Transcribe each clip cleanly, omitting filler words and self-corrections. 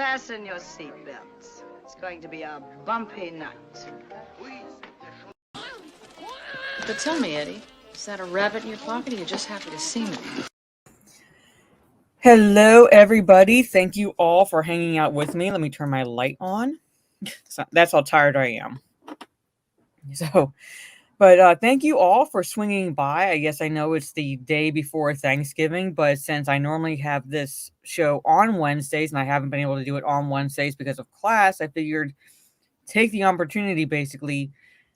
Fasten your seatbelts. It's going to be a bumpy night. But tell me, Eddie, is that a rabbit in your pocket or are you just happy to see me? Hello, everybody. Thank you all for hanging out with me. Let me turn my light on. That's how tired I am. But thank you all for swinging by. I guess I know it's the day before Thanksgiving, but since I normally have this show on Wednesdays and I haven't been able to do it on Wednesdays because of class, I figured take the opportunity basically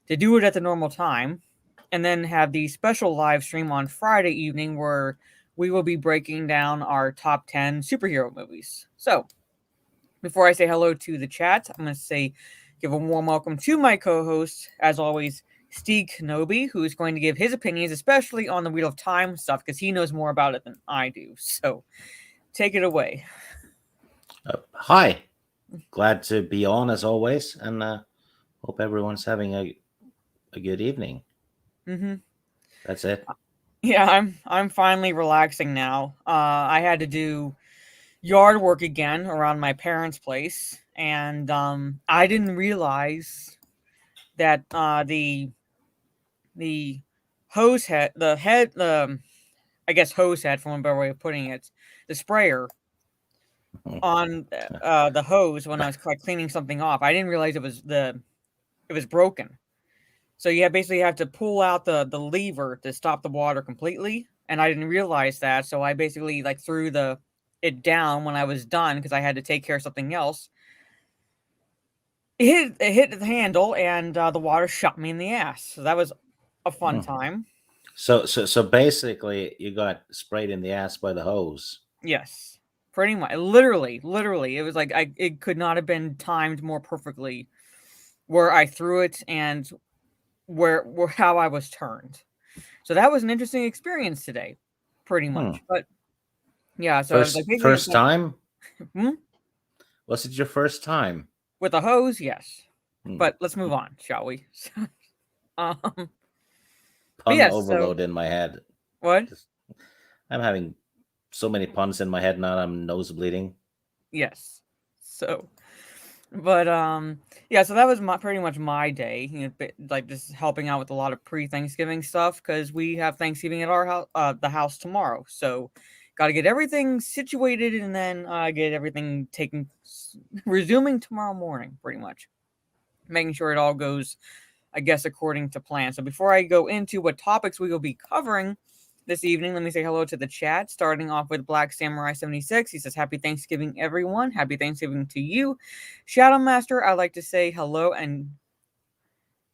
to do it at the normal time and then have the special live stream on Friday evening where we will be breaking down our top 10 superhero movies. So before I say hello to the chat, I'm going to give a warm welcome to my co-host, as always, Steve Kenobi, who is going to give his opinions, especially on the Wheel of Time stuff, because he knows more about it than I do. So take it away. Hi. Glad to be on as always, and hope everyone's having a good evening. Mm-hmm. That's it. Yeah, I'm finally relaxing now. I had to do yard work again around my parents' place, and I didn't realize that the hose head, I guess hose head, from a better way of putting it, the sprayer on the hose when I was cleaning something off. I didn't realize it was broken. So you basically have to pull out the lever to stop the water completely, and I didn't realize that. So I basically threw it down when I was done because I had to take care of something else. It hit the handle, and the water shot me in the ass. So that was a fun time. So basically, you got sprayed in the ass by the hose. Yes, pretty much. Literally, it was like it could not have been timed more perfectly where I threw it and where how I was turned. So that was an interesting experience today, pretty much. But yeah, so first time. Was it your first time with a hose? Yes. But let's move on, shall we? Pun overload in my head. What? I'm having so many puns in my head now. I'm nose bleeding. Yes. So, but yeah. So that was pretty much my day. Just helping out with a lot of pre-Thanksgiving stuff because we have Thanksgiving at our house, the house tomorrow. So, got to get everything situated and then get everything resuming tomorrow morning, pretty much. Making sure it all goes, I guess, according to plan. So before I go into what topics we will be covering this evening, let me say hello to the chat, starting off with Black Samurai 76. He says, Happy Thanksgiving, everyone. Happy Thanksgiving to you. Shadow Master, I'd like to say hello and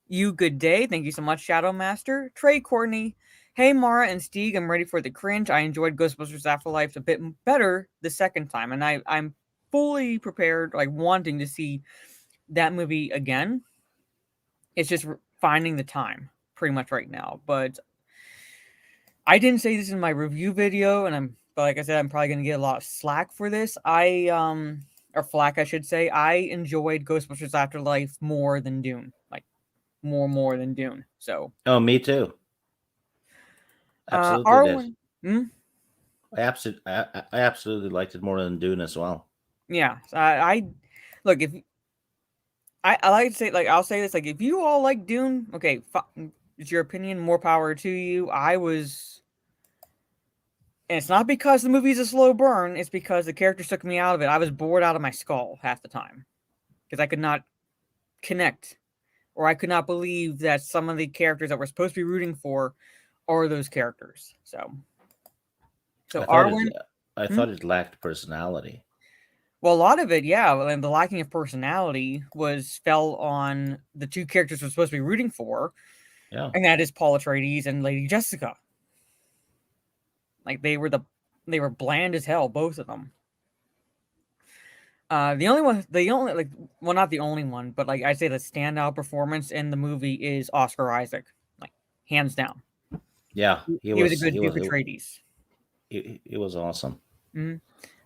you good day. Thank you so much, Shadow Master. Trey Courtney, hey, Mara and Steve, I'm ready for the cringe. I enjoyed Ghostbusters Afterlife a bit better the second time, and I'm fully prepared, wanting to see that movie again. It's just finding the time pretty much right now. But I didn't say this in my review video, but like I said, I'm probably going to get a lot of slack for this. Or flack, I should say. I enjoyed Ghostbusters Afterlife more than Dune. More than Dune. So. Oh, me too. Absolutely did. I absolutely liked it more than Dune as well. Yeah, I look, if I like to say, I'll say this, if you all like Dune, okay, it's your opinion, more power to you. And it's not because the movie's a slow burn, it's because the characters took me out of it. I was bored out of my skull half the time because I could not connect, or I could not believe that some of the characters that we're supposed to be rooting for are those characters. So I thought it lacked personality. Well, a lot of it, yeah, and the lacking of personality fell on the two characters we're supposed to be rooting for, and that is Paul Atreides and Lady Jessica. They were bland as hell, both of them. Not the only one, but I'd say the standout performance in the movie is Oscar Isaac, hands down. Yeah, he was a good Duke Atreides. It was awesome. Mm-hmm.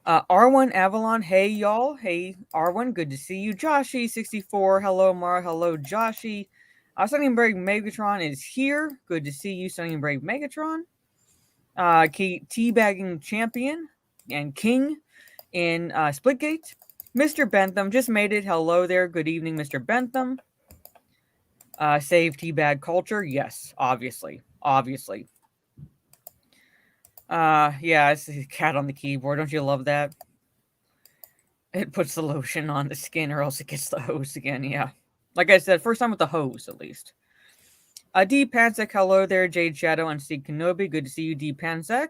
R1 Avalon, hey y'all. Hey R1, good to see you. Joshy64, hello Mara, hello Joshy. Sunny and Brave Megatron is here. Good to see you, Sunny and Brave Megatron. Teabagging Champion and King in Splitgate. Mr. Bentham just made it. Hello there. Good evening, Mr. Bentham. Save teabag culture. Yes, obviously. Obviously. Yeah, it's a cat on the keyboard. Don't you love that? It puts the lotion on the skin or else it gets the hose again. Yeah. Like I said, first time with the hose, at least. D. Pansek, hello there. Jade Shadow and Steve Kenobi. Good to see you, D. Pansek.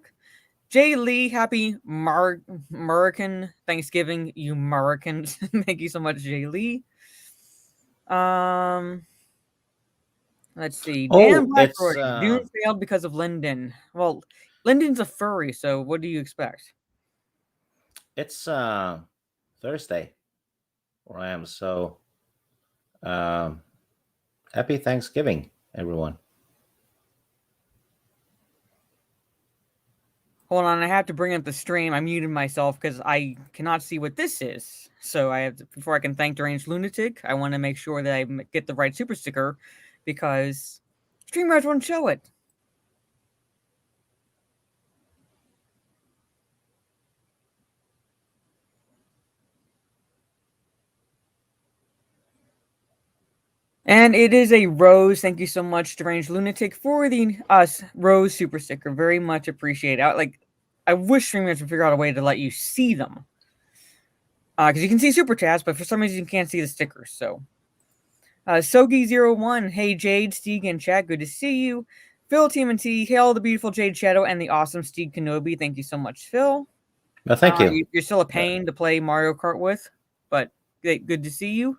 Jay Lee, happy American Thanksgiving, you Americans. Thank you so much, Jay Lee. Let's see. Dan Oh, Blackroyd. Dune failed because of Lyndon. Well, Lyndon's a furry, so what do you expect? it's Thursday where I am. So happy Thanksgiving, everyone. Hold on, I have to bring up the stream. I muted myself because I cannot see what this is. So I have to, before I can thank Deranged Lunatic, I want to make sure that I get the right super sticker because StreamYard won't show it. And it is a Rose. Thank you so much, Deranged Lunatic, for the Rose super sticker. Very much appreciate it. I wish StreamYard would figure out a way to let you see them. Because you can see super chats, but for some reason you can't see the stickers. So, Sogi01, hey Jade, Steeg, and chat, good to see you. Phil TMNT, hail the beautiful Jade Shadow and the awesome Steeg Kenobi. Thank you so much, Phil. No, thank you. You're still a pain to play Mario Kart with, but good to see you.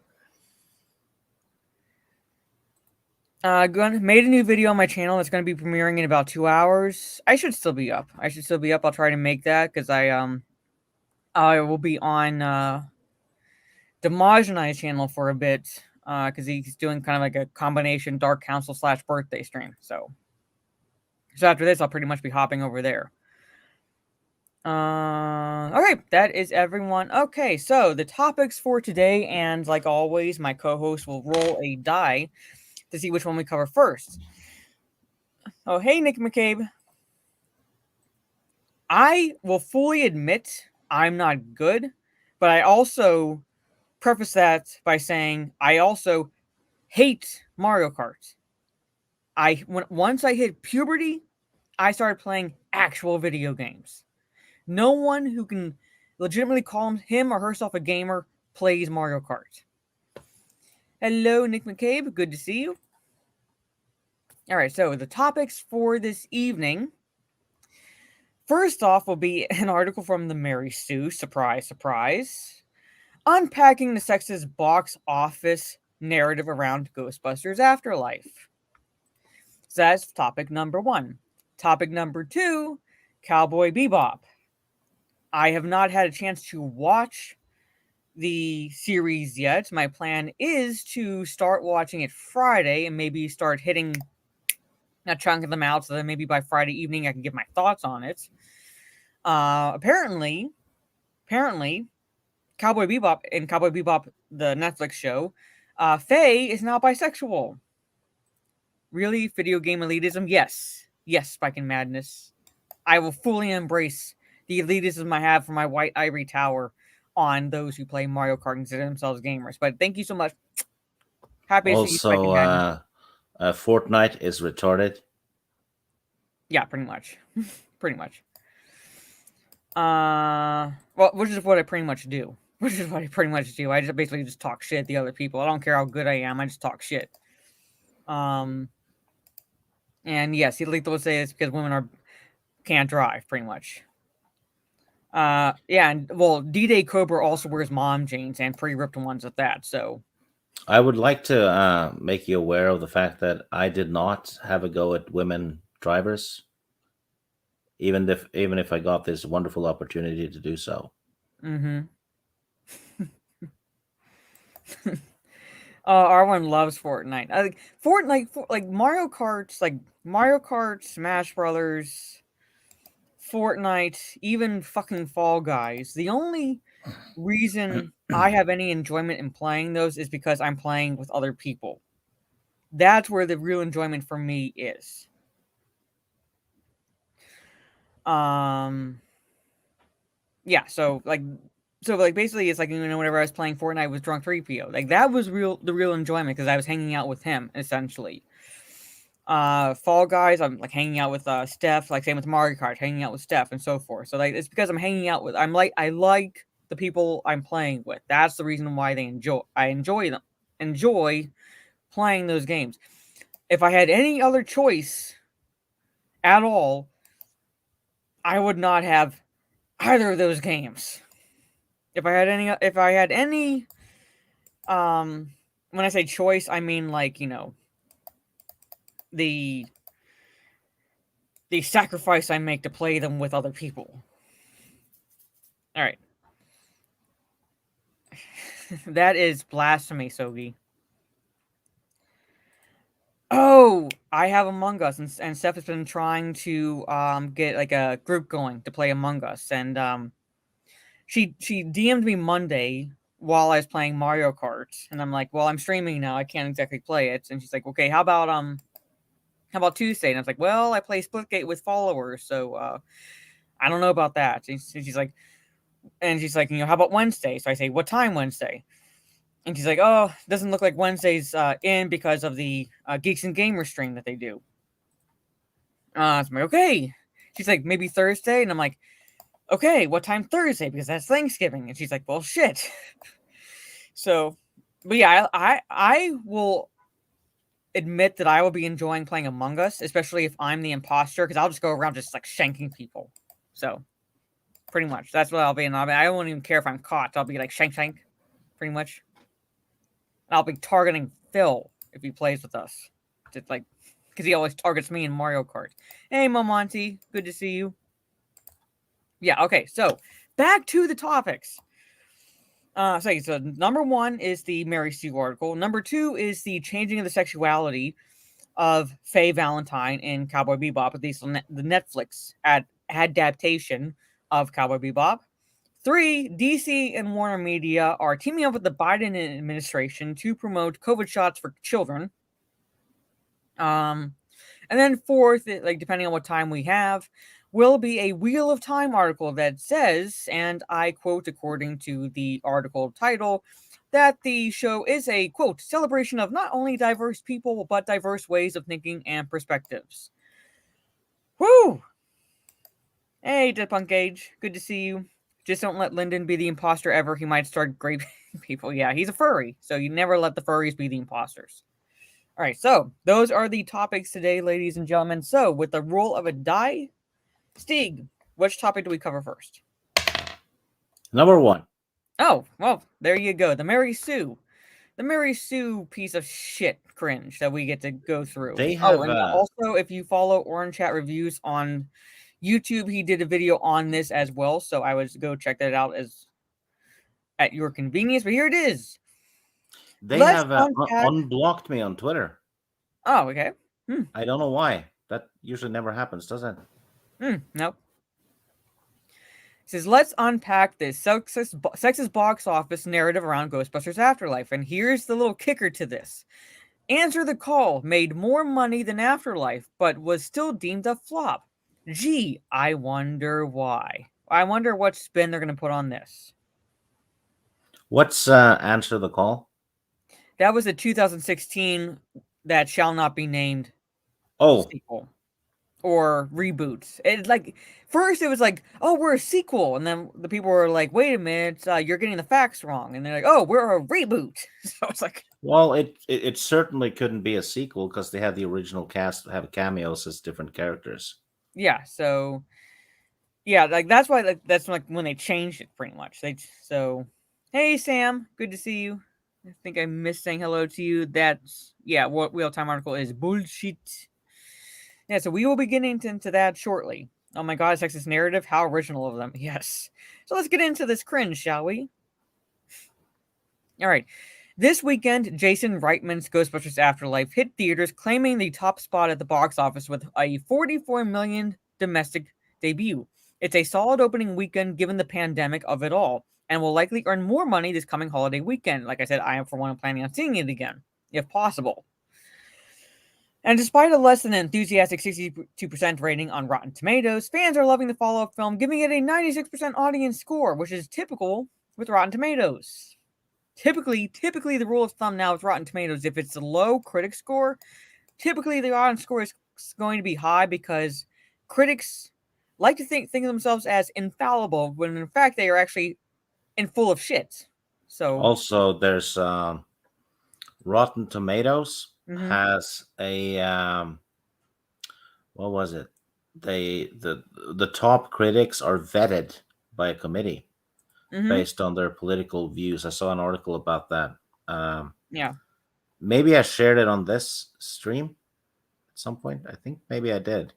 Made a new video on my channel that's going to be premiering in about 2 hours. I should still be up. I'll try to make that because I will be on Damage and I's channel for a bit because he's doing kind of like a combination Dark Council / birthday stream. So after this, I'll pretty much be hopping over there. Okay, that is everyone. Okay, so the topics for today, and like always, my co-host will roll a die to see which one we cover first. Oh, hey, Nick McCabe. I will fully admit I'm not good, but I also preface that by saying I also hate Mario Kart. Once I hit puberty, I started playing actual video games. No one who can legitimately call him or herself a gamer plays Mario Kart. Hello, Nick McCabe. Good to see you. All right, so the topics for this evening. First off will be an article from the MarySue, surprise, surprise, unpacking the sexist box office narrative around Ghostbusters Afterlife. So that's topic number 1. Topic number 2, Cowboy Bebop. I have not had a chance to watch the series yet. My plan is to start watching it Friday and maybe start hitting a chunk of them out so that maybe by Friday evening I can give my thoughts on it. Apparently, Cowboy Bebop, the Netflix show, Faye is now bisexual. Really? Video game elitism? Yes. Yes, Spike and Madness. I will fully embrace the elitism I have for my white ivory tower on those who play Mario Kart and consider themselves gamers. But thank you so much. Happy to see you, Spike and Madness. Fortnite is retarded. Yeah, pretty much. Pretty much. Well, which is what I pretty much do. I just basically just talk shit at the other people. I don't care how good I am. I just talk shit. And yes, Lethal would say it's because women can't drive, pretty much. Yeah, and well, D-Day Cobra also wears mom jeans and pretty ripped ones at that. So I would like to make you aware of the fact that I did not have a go at women drivers, even if I got this wonderful opportunity to do so. Mm-hmm. R1 loves Fortnite. Fortnite, like Mario Kart, Smash Brothers, Fortnite, even fucking Fall Guys. The only reason I have any enjoyment in playing those is because I'm playing with other people. That's where the real enjoyment for me is. Yeah, so So like basically it's like, whenever I was playing Fortnite with Drunk 3PO, like that was the real enjoyment because I was hanging out with him essentially. Fall Guys, I'm like hanging out with Steph, like same with Mario Kart, hanging out with Steph and so forth. So like it's because I'm hanging out with I like the people I'm playing with. That's the reason why I enjoy playing those games. If I had any other choice at all, I would not have either of those games. If I had any when I say choice, I mean like, the sacrifice I make to play them with other people. All right. That is blasphemy, Sogi. Oh, I have Among Us, and Steph has been trying to get like a group going to play Among Us, and she DM'd me Monday while I was playing Mario Kart, and I'm like, well, I'm streaming now, I can't exactly play it, and she's like, okay, how about Tuesday? And I was like, well, I play Splitgate with followers, so I don't know about that. And she's like, how about Wednesday? So I say, what time Wednesday? And she's like, oh, it doesn't look like Wednesday's in because of the Geeks and Gamers stream that they do. So I'm like, okay. She's like, maybe Thursday? And I'm like, okay, what time Thursday? Because that's Thanksgiving. And she's like, well, shit. So, but yeah, I will admit that I will be enjoying playing Among Us, especially if I'm the imposter, because I'll just go around just like shanking people. So, pretty much, that's what I'll be. And I won't even care if I'm caught. I'll be like shank, pretty much. I'll be targeting Phil if he plays with us. Just like, because he always targets me in Mario Kart. Hey, Momonty, good to see you. Yeah, okay, so back to the topics. So number one is the MarySue article. Number two is the changing of the sexuality of Faye Valentine in Cowboy Bebop, at least the Netflix adaptation of Cowboy Bebop. 3, DC and Warnermedia are teaming up with the Biden administration to promote COVID shots for children. And then 4th, like depending on what time we have, will be a Wheel of Time article that says, and I quote according to the article title, that the show is a, quote, celebration of not only diverse people, but diverse ways of thinking and perspectives. Woo! Hey, Dead Punk Age, good to see you. Just don't let Lyndon be the imposter ever. He might start raping people. Yeah, he's a furry, so you never let the furries be the imposters. All right, so those are the topics today, ladies and gentlemen. So with the roll of a die, Stieg, which topic do we cover first? Number 1. Oh, well, there you go. The MarySue. The MarySue piece of shit cringe that we get to go through. They have, and also, if you follow Orange Chat Reviews on YouTube, he did a video on this as well, so I would go check that out at your convenience. But here it is. They have unblocked me on Twitter. Oh, okay. I don't know why. That usually never happens, does it? Nope. It says, let's unpack this sexist box office narrative around Ghostbusters Afterlife. And here's the little kicker to this. Answer the Call made more money than Afterlife, but was still deemed a flop. Gee, I wonder why. I wonder what spin they're going to put on this. What's Answer the Call? That was a 2016 that shall not be named sequel or reboots. It like first it was like, oh, we're a sequel, and then the people were like, wait a minute, you're getting the facts wrong, and they're like, oh, we're a reboot. So it's like, well, it certainly couldn't be a sequel because they had the original cast have cameos as different characters. Yeah, so yeah, like that's why that's like when they changed it pretty much. So hey Sam, good to see you. I think I missed saying hello to you. That's what Wheel Time article is bullshit. Yeah, so we will be getting into that shortly. Oh my god, sexist narrative, how original of them. Yes. So let's get into this cringe, shall we? All right. This weekend, Jason Reitman's Ghostbusters Afterlife hit theaters, claiming the top spot at the box office with a $44 million domestic debut. It's a solid opening weekend given the pandemic of it all, and will likely earn more money this coming holiday weekend. Like I said, I am for one planning on seeing it again, if possible. And despite a less than enthusiastic 62% rating on Rotten Tomatoes, fans are loving the follow-up film, giving it a 96% audience score, which is typical with Rotten Tomatoes. Typically, the rule of thumb now with Rotten Tomatoes, if it's a low critic score, typically the audience score is going to be high because critics like to think of themselves as infallible when in fact they are actually in full of shit. So, Also, there's Rotten Tomatoes mhm, has a what was it? The top critics are vetted by a committee mhm, based on their political views. I saw an article about that. Um, yeah. Maybe I shared it on this stream at some point. I think maybe I did.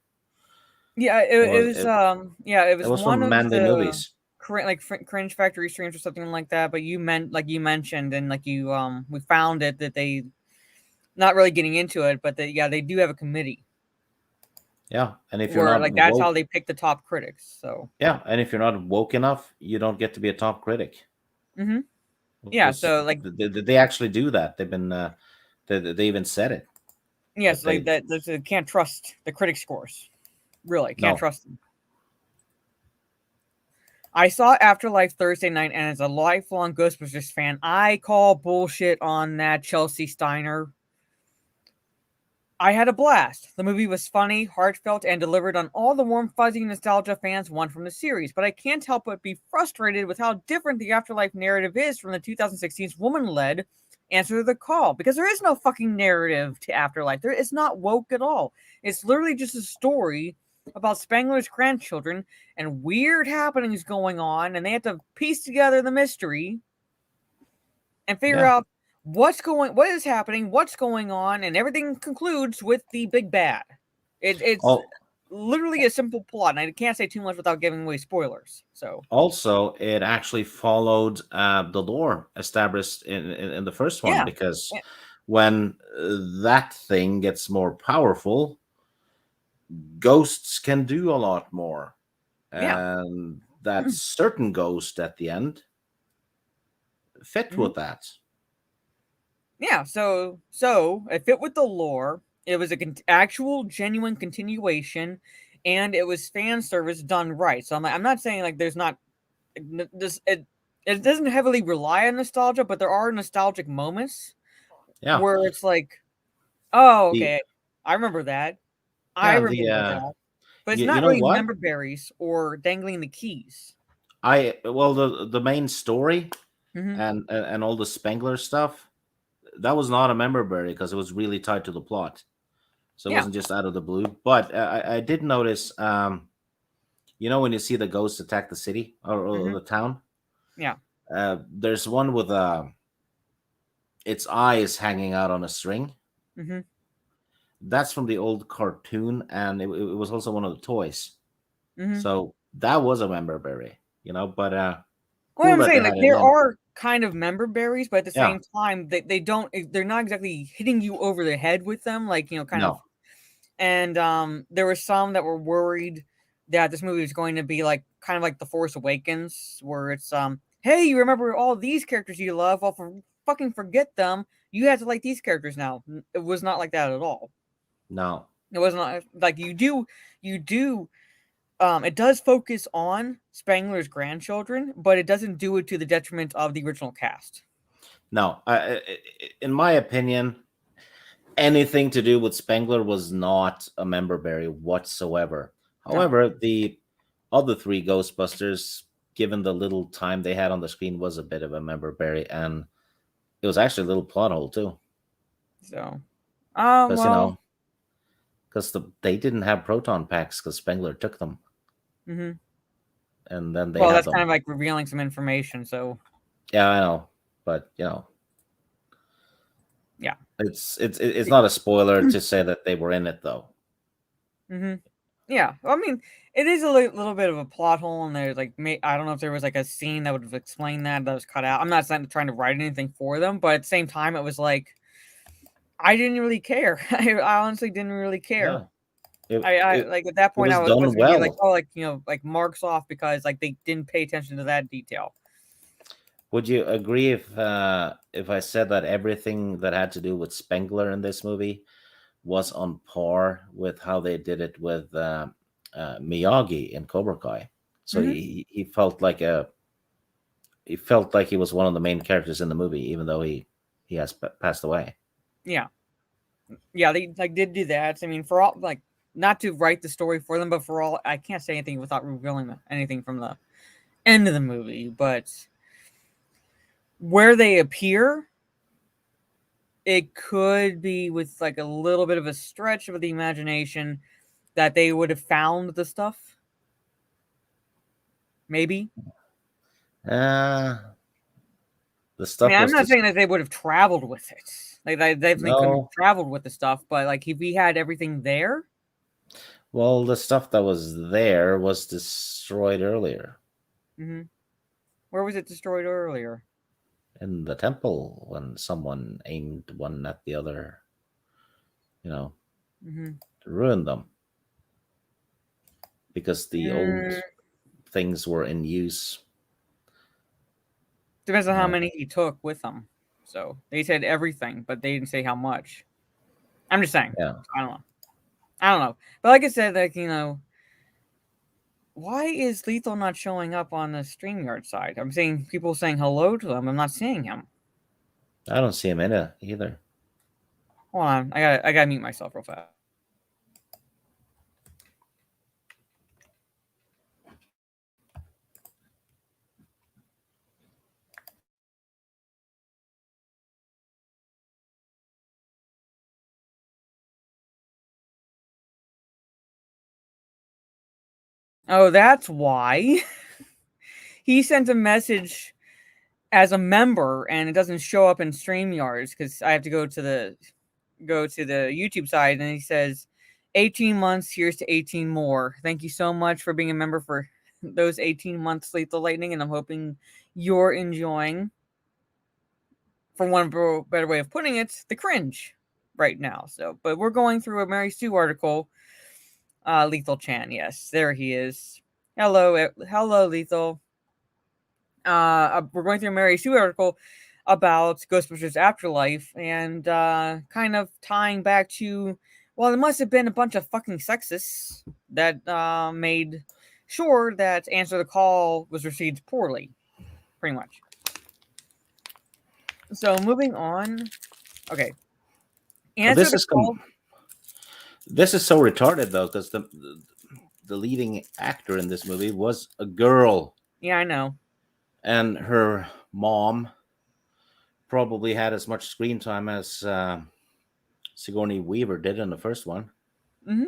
Yeah, It it was was it, it it was was one from of Mandy the Movies. Cringe Factory streams or something like that, but you mentioned and like you we found it that they not really getting into it, but they do have a committee Yeah, and if you're where not like that's how woke, they pick the top critics. So, yeah, and if you're not woke enough, you don't get to be a top critic. mhm. Yeah, Because so like they actually do that. They've been they even said it that yes, like they that can't trust the critic scores. Really, can't no. trust them. I saw Afterlife Thursday night, and as a lifelong Ghostbusters fan, I call bullshit on that Chelsea Steiner. I had a blast. The movie was funny, heartfelt, and delivered on all the warm, fuzzy nostalgia fans want from the series, but I can't help but be frustrated with how different the Afterlife narrative is from the 2016's woman-led Answer to the Call, because there is no fucking narrative to Afterlife. It's not woke at all. It's literally just a story about Spangler's grandchildren and weird happenings going on, and they have to piece together the mystery and figure Yeah. out what is happening, what's going on, and everything concludes with the big bad. It's All literally a simple plot, and I can't say too much without giving away spoilers. So, Also, it actually followed the lore established in the first one, yeah, because yeah, when that thing gets more powerful, ghosts can do a lot more, yeah, and that certain ghost at the end fit mhm, with that. yeah. So it fit with the lore. It was a actual, genuine continuation, and it was fan service done right. So I'm not saying like there's not this. It doesn't heavily rely on nostalgia, but there are nostalgic moments Yeah, where it's like, oh, the okay, I remember that. I yeah remember that. But it's you not know really what? member berries or dangling the keys. The main story Mhm. and all the Spengler stuff, that was not a member berry because it was really tied to the plot. So it Yeah. wasn't just out of the blue. But I did notice, when you see the ghosts attack the city or Mhm. the town, Yeah. there's one with its eyes hanging out on a string. Mhm. That's from the old cartoon, and it was also one of the toys. Mhm. So that was a member berry, but Well, cool I'm that they saying, had like, it there in. are kind of member berries, but at the Yeah, same time, they don't they're not exactly hitting you over the head with them, like, kind of no, and, there were some that were worried that this movie was going to be like kind of like The Force Awakens, where it's, "Hey, you remember all these characters you love? Well, fucking forget them. You have to like these characters now." It was not like that at all. no. It was not like you do it does focus on Spangler's grandchildren, but it doesn't do it to the detriment of the original cast. No, in my opinion, anything to do with Spengler was not a member berry whatsoever. No. However, the other three Ghostbusters, given the little time they had on the screen, was a bit of a member berry, and it was actually a little plot hole too, So, because well, they didn't have proton packs because Spengler took them, mhm. and then they Well, had that's kind them. of like revealing some information. So, Yeah, I know, but yeah. it's not a spoiler to say that they were in it though. Hmm. Yeah. Well, I mean, it is a little bit of a plot hole, and there's like, I don't know if there was like a scene that would have explained that was cut out. I'm not trying to write anything for them, but at the same time, it was like I didn't really care. I honestly didn't really care. Yeah, it I it, like at that it point, was I was done gonna be like, well. oh, like like marks off because like they didn't pay attention to that detail. Would you agree if I said that everything that had to do with Spengler in this movie was on par with how they did it with Miyagi in Cobra Kai? So Hmm. he felt like he felt like he was one of the main characters in the movie, even though he has passed away. Yeah, they like did do that. I mean, for all like not to write the story for them, but for all I can't say anything without revealing anything from the end of the movie. But where they appear, it could be with like a little bit of a stretch of the imagination that they would have found the stuff. Maybe. The I stuff mean, I'm was not just saying that they would have traveled with it. Like they definitely couldn't have no. traveled with the stuff, but like if we had everything there, Well, the stuff that was there was destroyed earlier mm-hmm. Where was it destroyed earlier? in the temple when someone aimed one at the other. Mm-hmm. To ruin them because the old things were in use. Depends on how many he took with him. So they said everything, but they didn't say how much. I'm just saying. Yeah. I don't know. But like I said, like, why is Lethal not showing up on the StreamYard side? I'm seeing people saying hello to him. I'm not seeing him. I don't see him in it either. Hold on. I gotta mute myself real fast. Oh, that's why. He sent a message as a member and it doesn't show up in StreamYards because I have to go to the YouTube side and he says 18 months, here's to 18 more. Thank you so much for being a member for those 18 months, Lethal Lightning, and I'm hoping you're enjoying, for one better way of putting it, the cringe right now. So, but we're going through a MarySue article. Lethal Chan, yes, there he is. Hello, Lethal. We're going through a MarySue article about Ghostbusters Afterlife and kind of tying back to, well, it must have been a bunch of fucking sexists that made sure that Answer the Call was received poorly, pretty much. So moving on. Okay. Answer the Call. This is so retarded though, because the leading actor in this movie was a girl. Yeah, I know. And her mom probably had as much screen time as Sigourney Weaver did in the first one. Mm-hmm.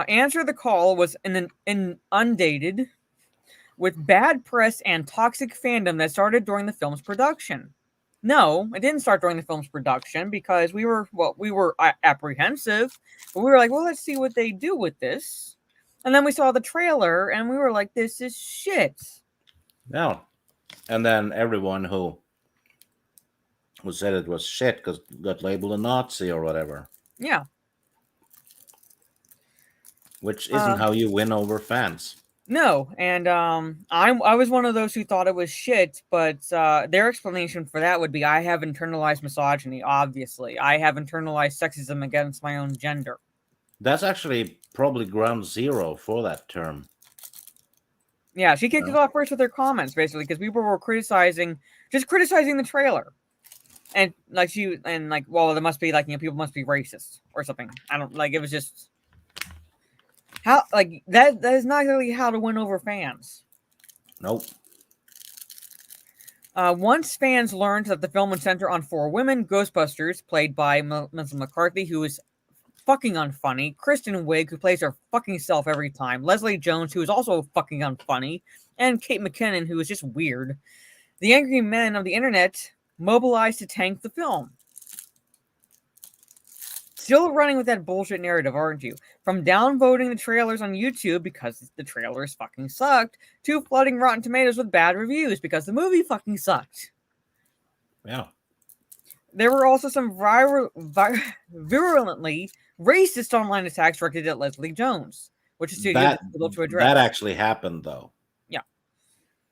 Answer the Call was inundated with bad press and toxic fandom that started during the film's production. No, it didn't start during the film's production because we were apprehensive, but we were like, well, let's see what they do with this. And then we saw the trailer and we were like, this is shit. Yeah. And then everyone who said it was shit because got labeled a Nazi or whatever. Yeah. Which isn't how you win over fans. No, and I was one of those who thought it was shit, but their explanation for that would be, I have internalized misogyny, obviously. I have internalized sexism against my own gender. That's actually probably ground zero for that term. Yeah, she kicked it off first with her comments, basically, because people were criticizing the trailer. And well, there must be people must be racist or something. I don't it was just how that is not really how to win over fans. Nope. Once fans learned that the film would center on 4 women, Ghostbusters, played by Melissa McCarthy, who is fucking unfunny, Kristen Wiig, who plays her fucking self every time, Leslie Jones, who is also fucking unfunny, and Kate McKinnon, who is just weird, the angry men of the internet mobilized to tank the film. Still running with that bullshit narrative, aren't you? From downvoting the trailers on YouTube because the trailers fucking sucked, to flooding Rotten Tomatoes with bad reviews because the movie fucking sucked. Yeah. There were also some virulently racist online attacks directed at Leslie Jones, which is difficult to address. That actually happened, though. Yeah.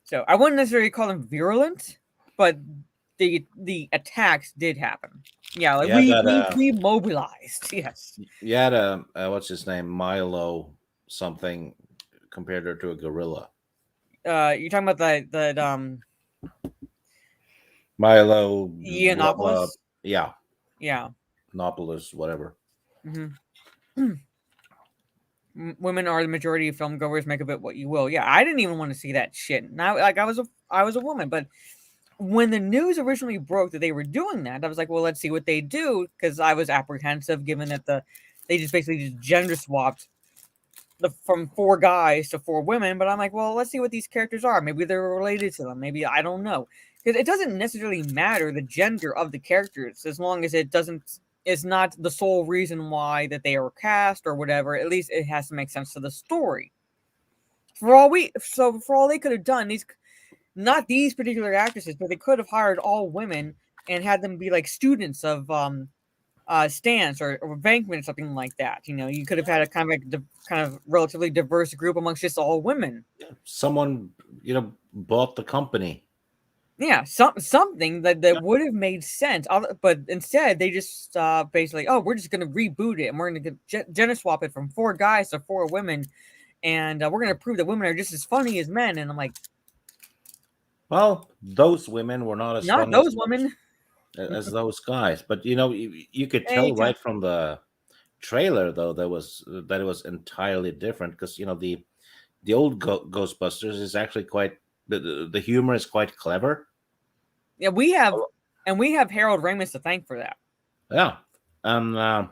So I wouldn't necessarily call them virulent, but the attacks did happen. Yeah, we mobilized. Yes. You had what's his name, Milo something, compared her to a gorilla. you're talking about the Milo, Yiannopoulos? yeah, Yeah. Nopolis, whatever. hmm Women are the majority of film goers. Make of it what you will. Yeah, I didn't even want to see that shit. Now, like I was a woman, but when the news originally broke that they were doing that, I was like, well, let's see what they do, because I was apprehensive, given that they just basically just gender swapped from 4 guys to 4 women. But I'm like, well, let's see what these characters are. Maybe they're related to them. Maybe I don't know, because it doesn't necessarily matter the gender of the characters as long as it doesn't. It's not the sole reason why that they are cast or whatever. At least it has to make sense to the story. For all they could have done, not these particular actresses, but they could have hired all women and had them be like students of Stance or Bankman or something like that. You know, you could have had a kind of relatively diverse group amongst just all women. Someone, bought the company. Yeah, something that would have made sense. But instead, they just basically, oh, we're just going to reboot it and we're going to gender swap it from 4 guys to 4 women, and we're going to prove that women are just as funny as men. And I'm like, Well, those women were not as not funny those women. as those guys, but you could Hey, tell right from the trailer though that it was entirely different, because the old Ghostbusters is actually quite the humor is quite clever. yeah, we have Harold Ramis to thank for that. Yeah, and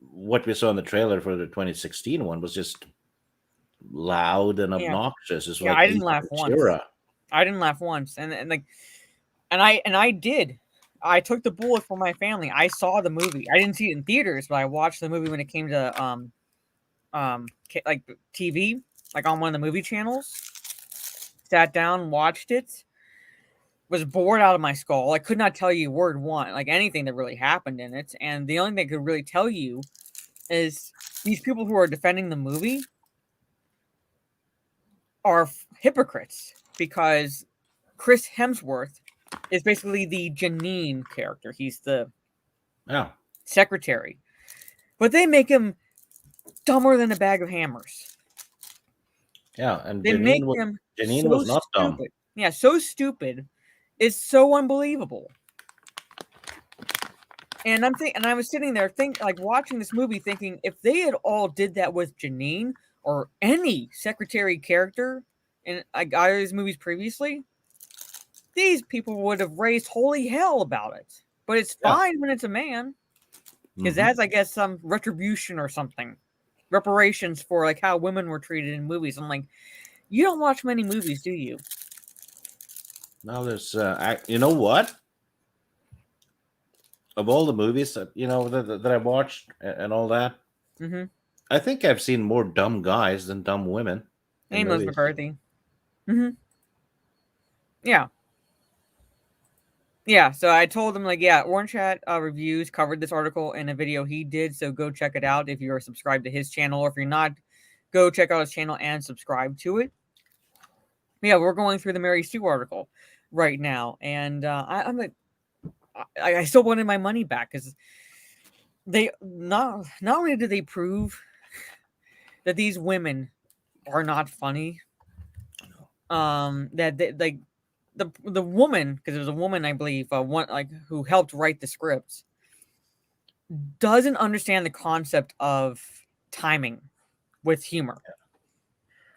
what we saw in the trailer for the 2016 one was just loud and Yeah. obnoxious. It's Yeah, like I didn't laugh once. Shira. I didn't laugh once, and like, and I did. I took the bullet for my family. I saw the movie. I didn't see it in theaters, but I watched the movie when it came to like TV, like on one of the movie channels. Sat down, watched it. Was bored out of my skull. I could not tell you word one, like anything that really happened in it. And the only thing I could really tell you is these people who are defending the movie are hypocrites, because Chris Hemsworth is basically the Janine character. He's the Yeah, secretary, but they make him dumber than a bag of hammers. yeah, and They make him Janine so was not dumb. stupid. Yeah, so stupid. It's so unbelievable. And I was sitting there watching this movie thinking, if they had all did that with Janine or any secretary character in either of these movies previously, these people would have raised holy hell about it. But it's Yeah. fine when it's a man, because Mhm. that's, I guess, some retribution or something, reparations for like how women were treated in movies. I'm like, you don't watch many movies, do you? Now there's you know what? Of all the movies that I watched and all that, Mm-hmm. I think I've seen more dumb guys than dumb women in Amos movies. McCarthy. Mm-hmm. Yeah. Yeah, so I told him, like, yeah, Orange Hat Reviews covered this article in a video he did, so go check it out if you're subscribed to his channel, or if you're not, go check out his channel and subscribe to it. Yeah, we're going through the MarySue article right now, and I'm like, I still wanted my money back, because they not only did they prove that these women are not funny, that they, like, the woman, because it was a woman, I believe, one like who helped write the scripts, doesn't understand the concept of timing with humor.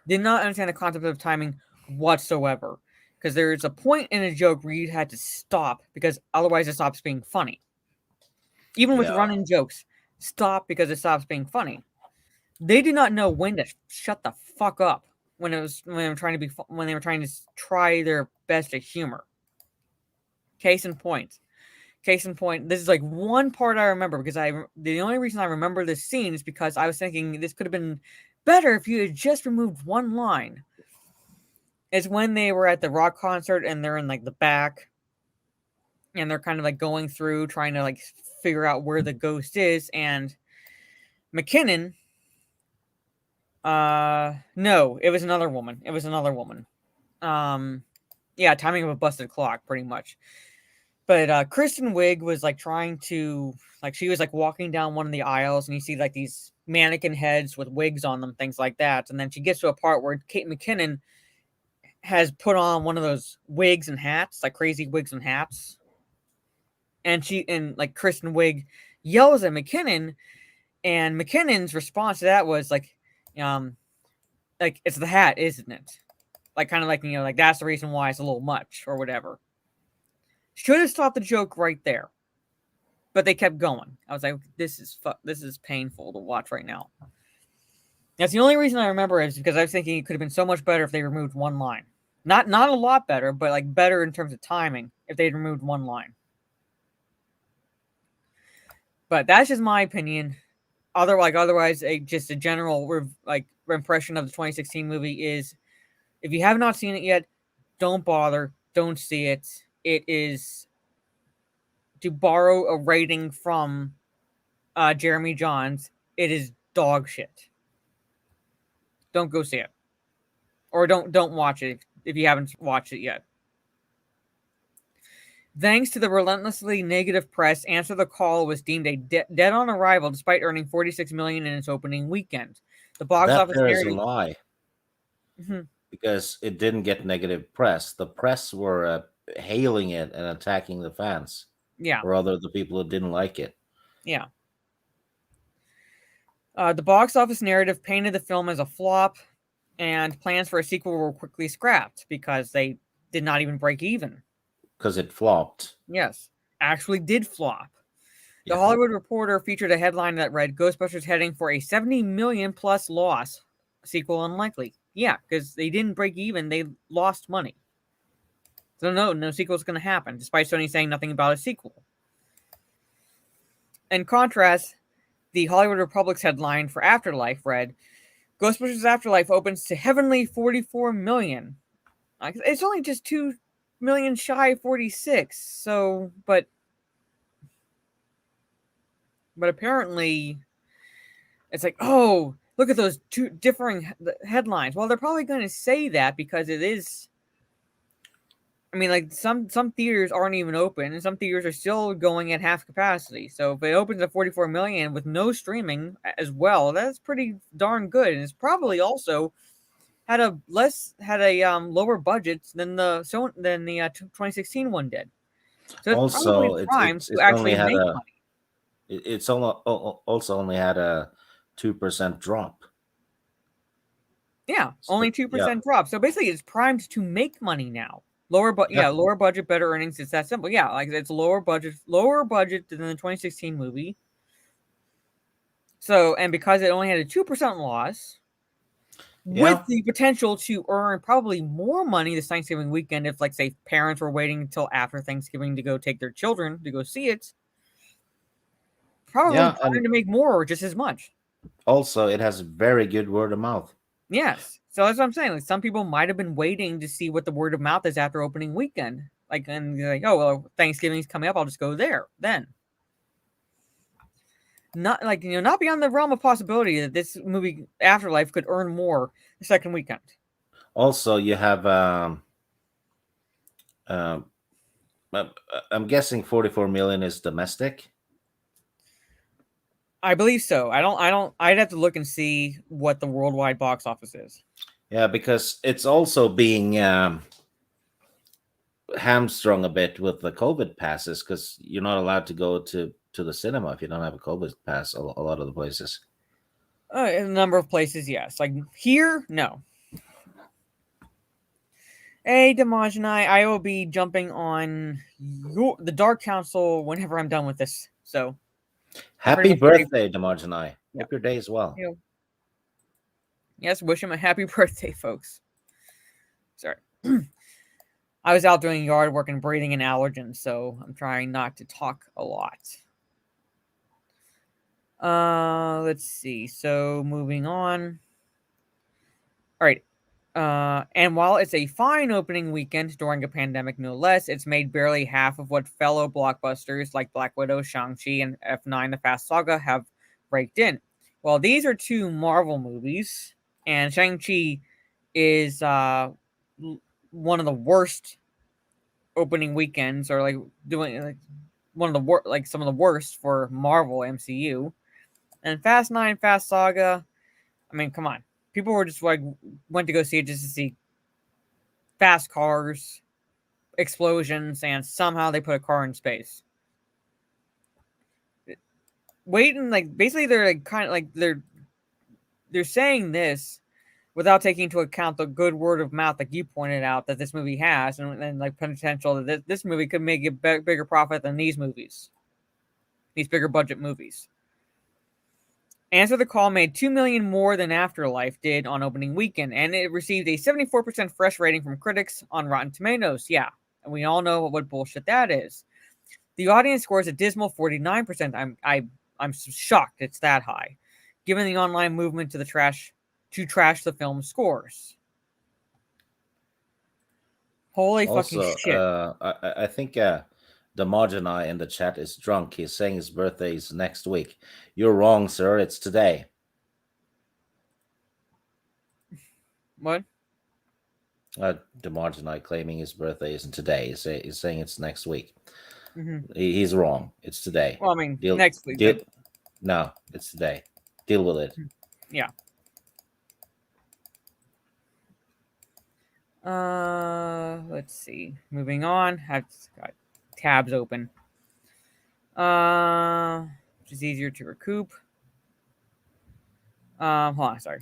Did not understand the concept of timing whatsoever. Because there's a point in a joke where you had to stop, because otherwise it stops being funny. Even with running jokes, stop because it stops being funny. They did not know when to shut the fuck up when they were trying to try their best at humor. Case in point, this is like one part I remember, because the only reason I remember this scene is because I was thinking this could have been better if you had just removed one line. It's when they were at the rock concert and they're in like the back, and they're kind of like going through trying to like figure out where the ghost is, and McKinnon, no, it was another woman. Yeah, timing of a busted clock, pretty much. But Kristen Wiig was like trying to she was like walking down one of the aisles, and you see like these mannequin heads with wigs on them, things like that. And then she gets to a part where Kate McKinnon has put on one of those wigs and hats, like crazy wigs and hats. And like Kristen Wiig yells at McKinnon, and McKinnon's response to that was like it's the hat, isn't it? Like kind of like like that's the reason why it's a little much or whatever. Should have stopped the joke right there, but they kept going. I was like, this is painful to watch right now. That's the only reason I remember is because I was thinking it could have been so much better if they removed one line. Not a lot better, but like better in terms of timing if they'd removed one line. But that's just my opinion. Otherwise, just a general impression of the 2016 movie is, if you have not seen it yet, don't bother. Don't see it. It is, to borrow a rating from Jeremy Johns, it is dog shit. Don't go see it, or don't watch it if you haven't watched it yet. Thanks to the relentlessly negative press, Answer the Call was deemed a dead on arrival despite earning $46 million in its opening weekend. The box office there is a lie. Mm-hmm. Because it didn't get negative press. The press were hailing it and attacking the fans. Yeah. Or other the people who didn't like it. Yeah. The box office narrative painted the film as a flop, and plans for a sequel were quickly scrapped because they did not even break even. Because it flopped. Yes. Actually did flop. The Hollywood Reporter featured a headline that read, Ghostbusters heading for a $70 million plus loss. Sequel unlikely. Yeah, because they didn't break even. They lost money. So no sequel is going to happen, despite Sony saying nothing about a sequel. In contrast, the Hollywood Republic's headline for Afterlife read, Ghostbusters Afterlife opens to heavenly $44 million. It's only just $2 million shy of 46. So, but apparently, it's like, oh, look at those two differing headlines. Well, they're probably going to say that because it is. I mean, like some theaters aren't even open, and some theaters are still going at half capacity. So if it opens at 44 million with no streaming as well, that's pretty darn good. And it's probably also had a lower budget than the 2016 one did. So it's also, probably primed to actually make money. It's also only had a 2% drop. Yeah, only 2% drop. So basically, it's primed to make money now. Lower budget, better earnings. It's that simple. Yeah, like it's lower budget than the 2016 movie. So, and because it only had a 2% loss, with the potential to earn probably more money this Thanksgiving weekend, if like say parents were waiting until after Thanksgiving to go take their children to go see it, probably trying to make more or just as much. Also, it has very good word of mouth. Yes. So that's what I'm saying. Like some people might have been waiting to see what the word of mouth is after opening weekend. Like, and they're like, oh, well, Thanksgiving's coming up. I'll just go there then. Not like, not beyond the realm of possibility that this movie Afterlife could earn more the second weekend. Also, you have, I'm guessing 44 million is domestic. I believe so. I'd have to look and see what the worldwide box office is. Yeah, because it's also being hamstrung a bit with the COVID passes, because you're not allowed to go to the cinema if you don't have a COVID pass. A lot of the places. In a number of places, yes. Like here, no. Hey, Dimajanai, I will be jumping on the Dark Council whenever I'm done with this. So, happy birthday, Dimajanai. Hope your day is well. Yes, wish him a happy birthday, folks. Sorry. I was out doing yard work and breathing in allergens, so I'm trying not to talk a lot. Let's see. So, moving on. All right. And while it's a fine opening weekend during a pandemic, no less, it's made barely half of what fellow blockbusters like Black Widow, Shang-Chi, and F9 The Fast Saga have raked in. Well, these are two Marvel movies, and Shang-Chi is one of the worst opening weekends are like doing like one of the like some of the worst for Marvel MCU. And Fast 9, Fast Saga, I mean, come on. People were just like went to go see it just to see fast cars, explosions, and somehow they put a car in space. Waiting, like basically they're like kind of like they're saying this without taking into account the good word of mouth, like you pointed out, that this movie has, and like potential that this movie could make a bigger profit than these movies, these bigger budget movies. Answer the Call made $2 million more than Afterlife did on opening weekend, and it received a 74% fresh rating from critics on Rotten Tomatoes. Yeah, and we all know what bullshit that is. The audience scores a dismal 49%. I'm shocked it's that high, given the online movement to trash the film scores. Holy fucking Also, shit! I think the Marginai in the chat is drunk. He's saying his birthday is next week. You're wrong, sir. It's today. What? The Marginai claiming his birthday isn't today. He's saying it's next week. Mm-hmm. He's wrong. It's today. Well, I mean, next week. No, it's today. Deal with it. Yeah. Let's see. Moving on. I've got tabs open. Which is easier to recoup. Hold on, sorry.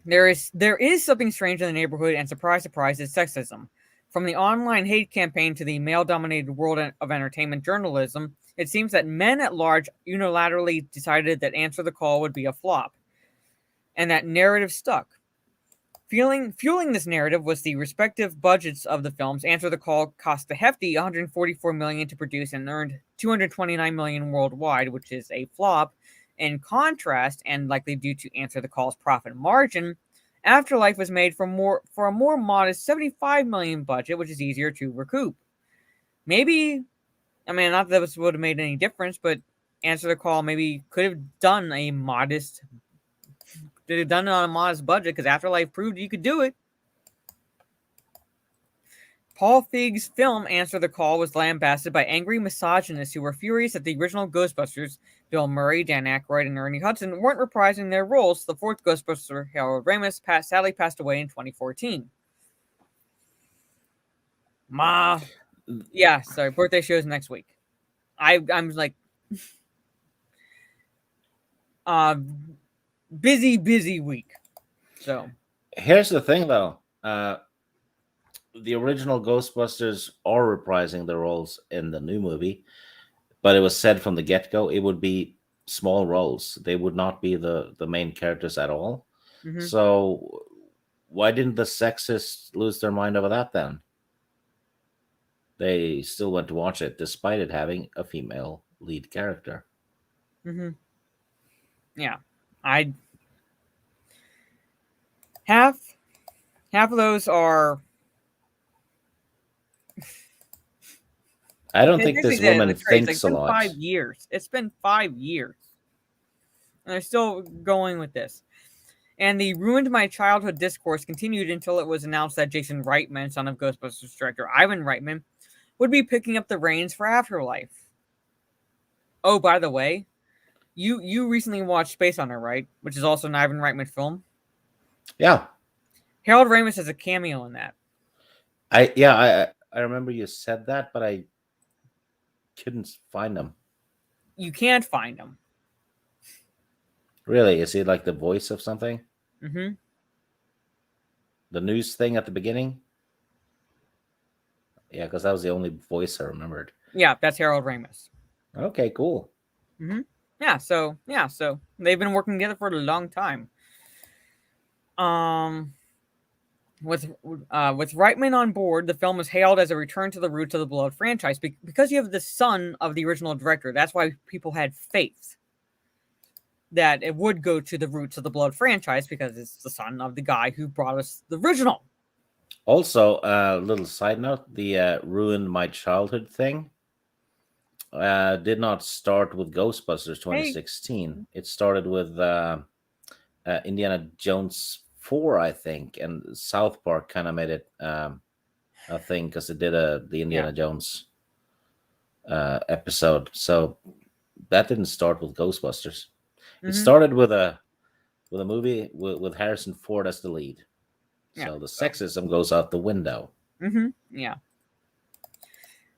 There is something strange in the neighborhood, and surprise, surprise, it's sexism. From the online hate campaign to the male-dominated world of entertainment journalism, it seems that men at large unilaterally decided that Answer the Call would be a flop, and that narrative stuck. Fueling this narrative was the respective budgets of the films. Answer the Call cost a hefty $144 million to produce and earned $229 million worldwide, which is a flop. In contrast, and likely due to Answer the Call's profit margin, Afterlife was made for a more modest $75 million budget, which is easier to recoup. Maybe, I mean, not that this would have made any difference, but Answer the Call maybe could have done it on a modest budget, because Afterlife proved you could do it. Paul Feig's film Answer the Call was lambasted by angry misogynists who were furious that the original Ghostbusters, Bill Murray, Dan Aykroyd, and Ernie Hudson, weren't reprising their roles. The fourth Ghostbuster, Harold Ramis, sadly passed away in 2014. Yeah, sorry, birthday shows next week. I'm like busy week. So here's the thing, though. The original Ghostbusters are reprising their roles in the new movie, but it was said from the get-go it would be small roles. They would not be the main characters at all. Mm-hmm. So why didn't the sexists lose their mind over that then? They still went to watch it despite it having a female lead character. Mm-hmm. Yeah. Half of those are... I don't think this woman thinks a lot. 5 years. It's been 5 years. And they're still going with this. And the ruined my childhood discourse continued until it was announced that Jason Reitman, son of Ghostbusters director Ivan Reitman, would be picking up the reins for Afterlife. Oh, by the way, you recently watched Space Hunter, right? Which is also an Ivan Reitman film. Yeah. Harold Ramis has a cameo in that. I remember you said that, but I couldn't find him. You can't find him. Really? Is he like the voice of something? Mm-hmm. The news thing at the beginning? Yeah, because that was the only voice I remembered. Yeah, that's Harold Ramis. Okay, cool. Mm-hmm. Yeah, so they've been working together for a long time. With Reitman on board, the film was hailed as a return to the roots of the beloved franchise because you have the son of the original director. That's why people had faith that it would go to the roots of the beloved franchise, because it's the son of the guy who brought us the original. Also, a little side note: the ruined my childhood thing did not start with Ghostbusters 2016. It started with Indiana Jones 4, I think, and South Park kind of made it a thing because it did the Yeah. Indiana Jones episode. So that didn't start with Ghostbusters. It Hmm. started with a movie with Harrison Ford as the lead. Yeah. So the So. sexism goes out the window. Yeah.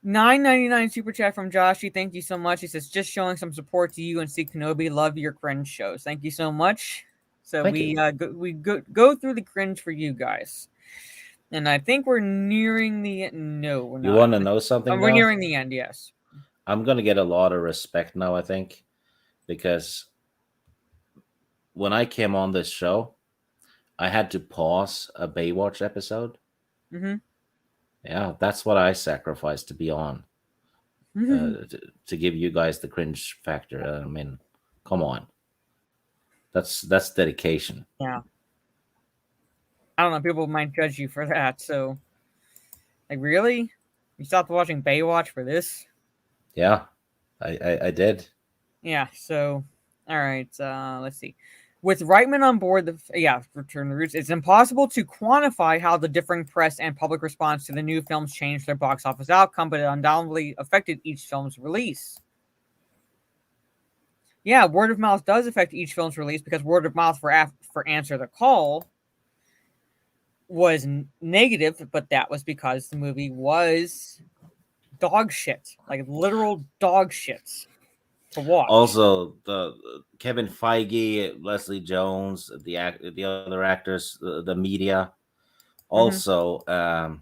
9.99 super chat from Joshy. Thank you so much. He says, just showing some support to you and see Kenobi. Love your cringe shows. Thank you so much. So Thank you. we go through the cringe for you guys, and I think we're nearing the no, we're You not. want to know something We're though? nearing the end. Yes. I'm gonna get a lot of respect now, I think, because when I came on this show, I had to pause a Baywatch episode. Mm-hmm. Yeah, that's what I sacrificed to be on, to give you guys the cringe factor. I mean, come on, that's dedication. Yeah. I don't know. People might judge you for that. So, like, really, you stopped watching Baywatch for this? Yeah, I did. Yeah. So, all right. Let's see. With Reitman on board, Return to the Roots, it's impossible to quantify how the differing press and public response to the new films changed their box office outcome, but it undoubtedly affected each film's release. Yeah, word of mouth does affect each film's release because word of mouth for Answer the Call was negative, but that was because the movie was dog shit, like literal dog shit to watch. Also, the Kevin Feige, Leslie Jones, the other actors, the media, Mm-hmm. also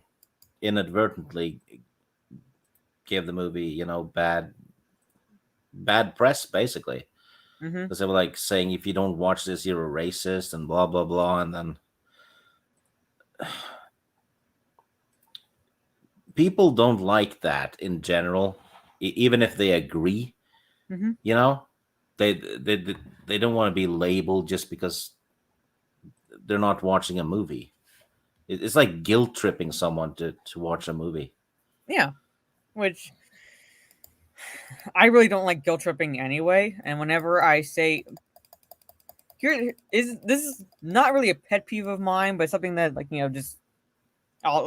inadvertently gave the movie, bad press, basically, Mm-hmm. because they were like saying, if you don't watch this, you're a racist and blah blah blah, and then people don't like that in general, even if they agree. Mm-hmm. You know, they don't want to be labeled just because they're not watching a movie. It's like guilt tripping someone to watch a movie. Yeah, which I really don't like guilt tripping anyway. And whenever I say here is this is not really a pet peeve of mine, but something that just I'll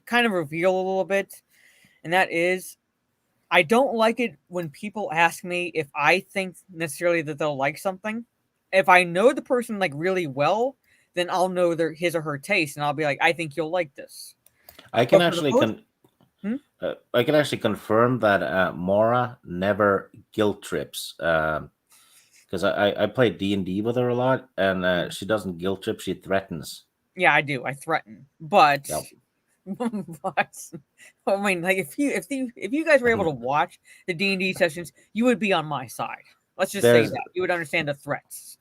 kind of reveal a little bit, and that is I don't like it when people ask me if I think necessarily that they'll like something. If I know the person like really well, then I'll know his or her taste, and I'll be like, I think you'll like this. I can But for the actually most, hmm? I can actually confirm that Mora never guilt trips, because I play D&D with her a lot, and Yeah. she doesn't guilt trip. She threatens. Yeah, I do. I threaten, but Yep. but I mean, like if you guys were able to watch the D&D sessions, you would be on my side. Let's just say There's that you would understand the threats.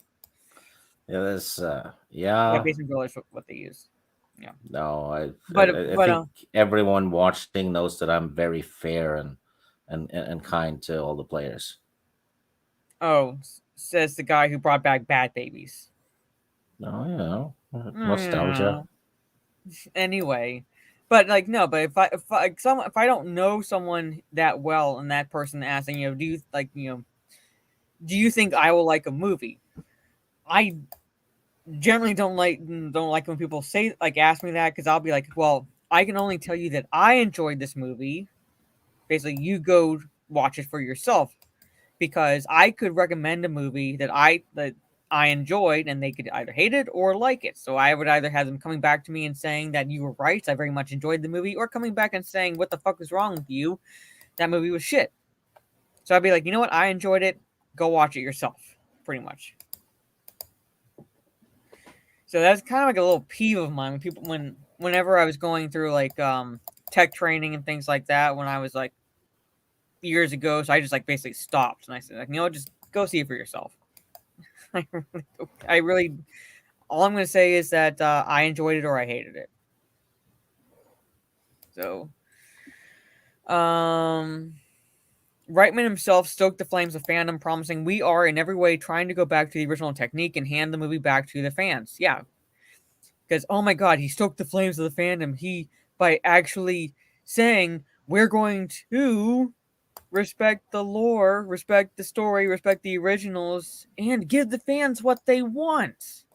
yeah, there's Yeah, yeah. basically what they use. Yeah, No, I but think everyone watching knows that I'm very fair and kind to all the players. oh, says the guy who brought back Bad Babies. No, nostalgia. Mm, anyway, but like no, but if I don't know someone that well and that person asking do you think I will like a movie? I generally don't like when people say ask me that because I'll be like, well, I can only tell you that I enjoyed this movie. Basically, you go watch it for yourself because I could recommend a movie that I enjoyed and they could either hate it or like it. So I would either have them coming back to me and saying that you were right, I very much enjoyed the movie, or coming back and saying what the fuck is wrong with you? That movie was shit. So I'd be like, you know what? I enjoyed it. Go watch it yourself. Pretty much. So that's kind of like a little peeve of mine whenever I was going through tech training and things like that when I was like years ago. So I just basically stopped and I said just go see it for yourself. I really all I'm gonna say is that I enjoyed it or I hated it. So Reitman himself stoked the flames of fandom, promising we are in every way trying to go back to the original technique and hand the movie back to the fans. Yeah, because oh my god, he stoked the flames of the fandom. He by actually saying we're going to respect the lore, respect the story, respect the originals, and give the fans what they want.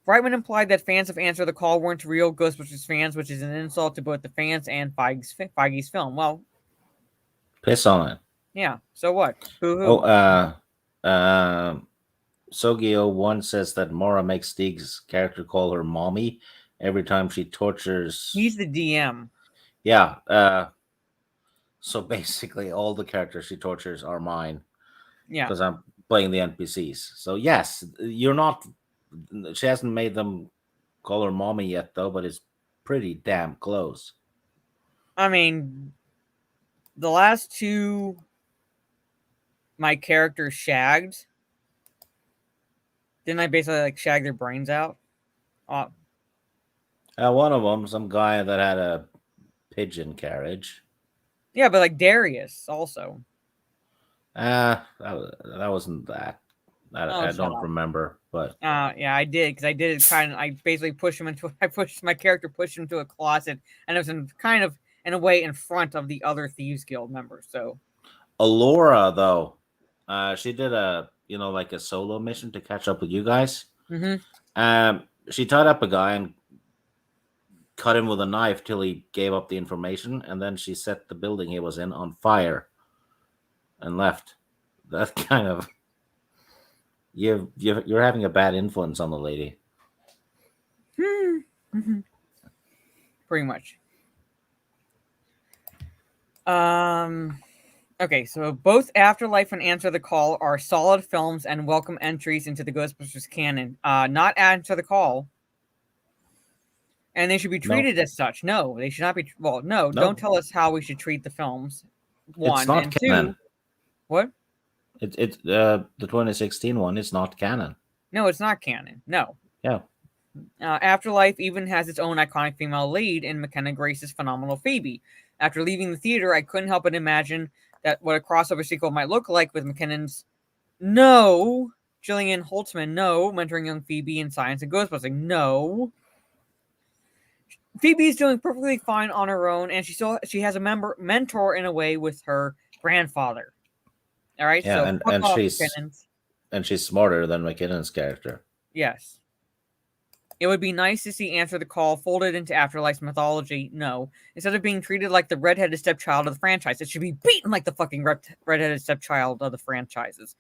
Reitman implied that fans of Answer the Call weren't real Ghostbusters fans, which is an insult to both the fans and Feige's film. Well, Piss on it. yeah. So what? Oh, Boo-hoo. Sogio1 says that Mora makes Stig's character call her mommy every time she tortures. He's the DM. Yeah. So basically, all the characters she tortures are mine. Yeah. Because I'm playing the NPCs. So yes, you're not. She hasn't made them call her mommy yet, though, but it's pretty damn close. I mean, the last two my characters shagged. Didn't I basically like shag their brains out? One of them, some guy that had a pigeon carriage. Yeah, but like Darius also. That wasn't that. I don't remember, but yeah, I did because I did it kind of. I basically pushed him into. I pushed my character, pushed him into a closet, and it was in a way in front of the other Thieves Guild members. So, Alora though, she did like a solo mission to catch up with you guys. Mm-hmm. She tied up a guy and cut him with a knife till he gave up the information, and then she set the building he was in on fire and left. That kind of you're having a bad influence on the lady. Mm-hmm. Pretty much. Okay, so both Afterlife and Answer the Call are solid films and welcome entries into the Ghostbusters canon. Not Answer the Call. And they should be treated as such. No, they should not be. Well, no, don't tell us how we should treat the films. One, it's not and canon. Two. What? It's the 2016 one. It's not canon. No, it's not canon. No. Yeah. Afterlife even has its own iconic female lead in McKenna Grace's phenomenal Phoebe. After leaving the theater, I couldn't help but imagine that what a crossover sequel might look like with McKinnon's Gillian Holtzman, mentoring young Phoebe in science and Ghostbusting, Phoebe is doing perfectly fine on her own, and she has a mentor in a way with her grandfather. All right, yeah, so and she's smarter than McKinnon's character. Yes. It would be nice to see Answer the Call folded into Afterlife's mythology. No. Instead of being treated like the redheaded stepchild of the franchise, it should be beaten like the fucking redheaded stepchild of the franchises.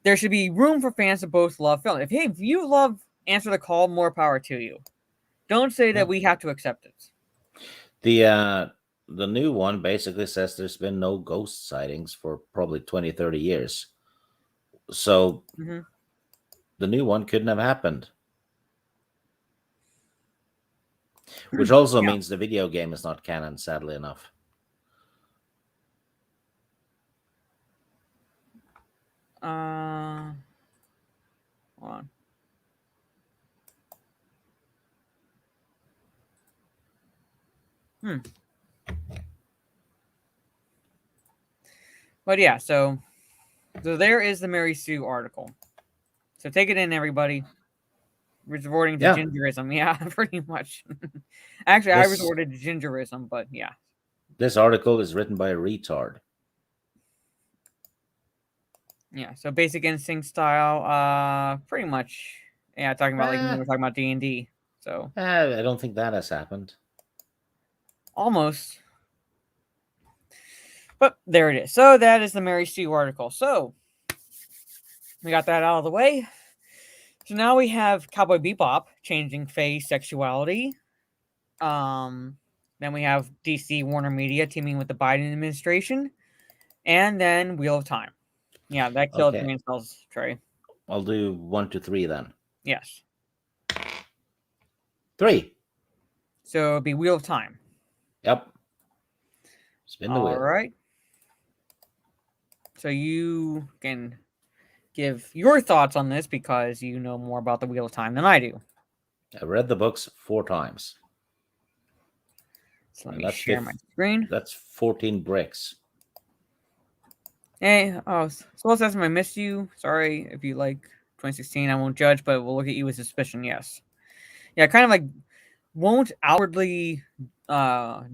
There should be room for fans to both love film. If you love Answer the Call, more power to you. Don't say that we have to accept it. The new one basically says there's been no ghost sightings for probably 20, 30 years. So the new one couldn't have happened. Which also means the video game is not canon, sadly enough. Hold on. But yeah, so there is the MarySue article. So take it in, everybody. Resorting to gingerism. Yeah, pretty much. Actually, I resorted to gingerism, but yeah. This article is written by a retard. Yeah, so Basic Instinct style, pretty much. Yeah, talking about when we were talking about D&D. So I don't think that has happened. Almost. But there it is. So that is the MarySue article. So we got that out of the way. So now we have Cowboy Bebop changing Faye's sexuality. Then we have DC Warnermedia teaming with the Biden administration. And then Wheel of Time. Yeah, that killed Brain Cells, Trey. I'll do 1 to 3 then. Yes. 3. So it'll be Wheel of Time. Yep. Spin the wheel. All right. So you can give your thoughts on this because you know more about the Wheel of Time than I do. I read the books 4 times. So let me share my screen. That's 14 bricks. Hey, Soul Assassin, I missed you. Sorry if you like 2016. I won't judge, but we'll look at you with suspicion. Yes. Yeah, kind of like won't outwardly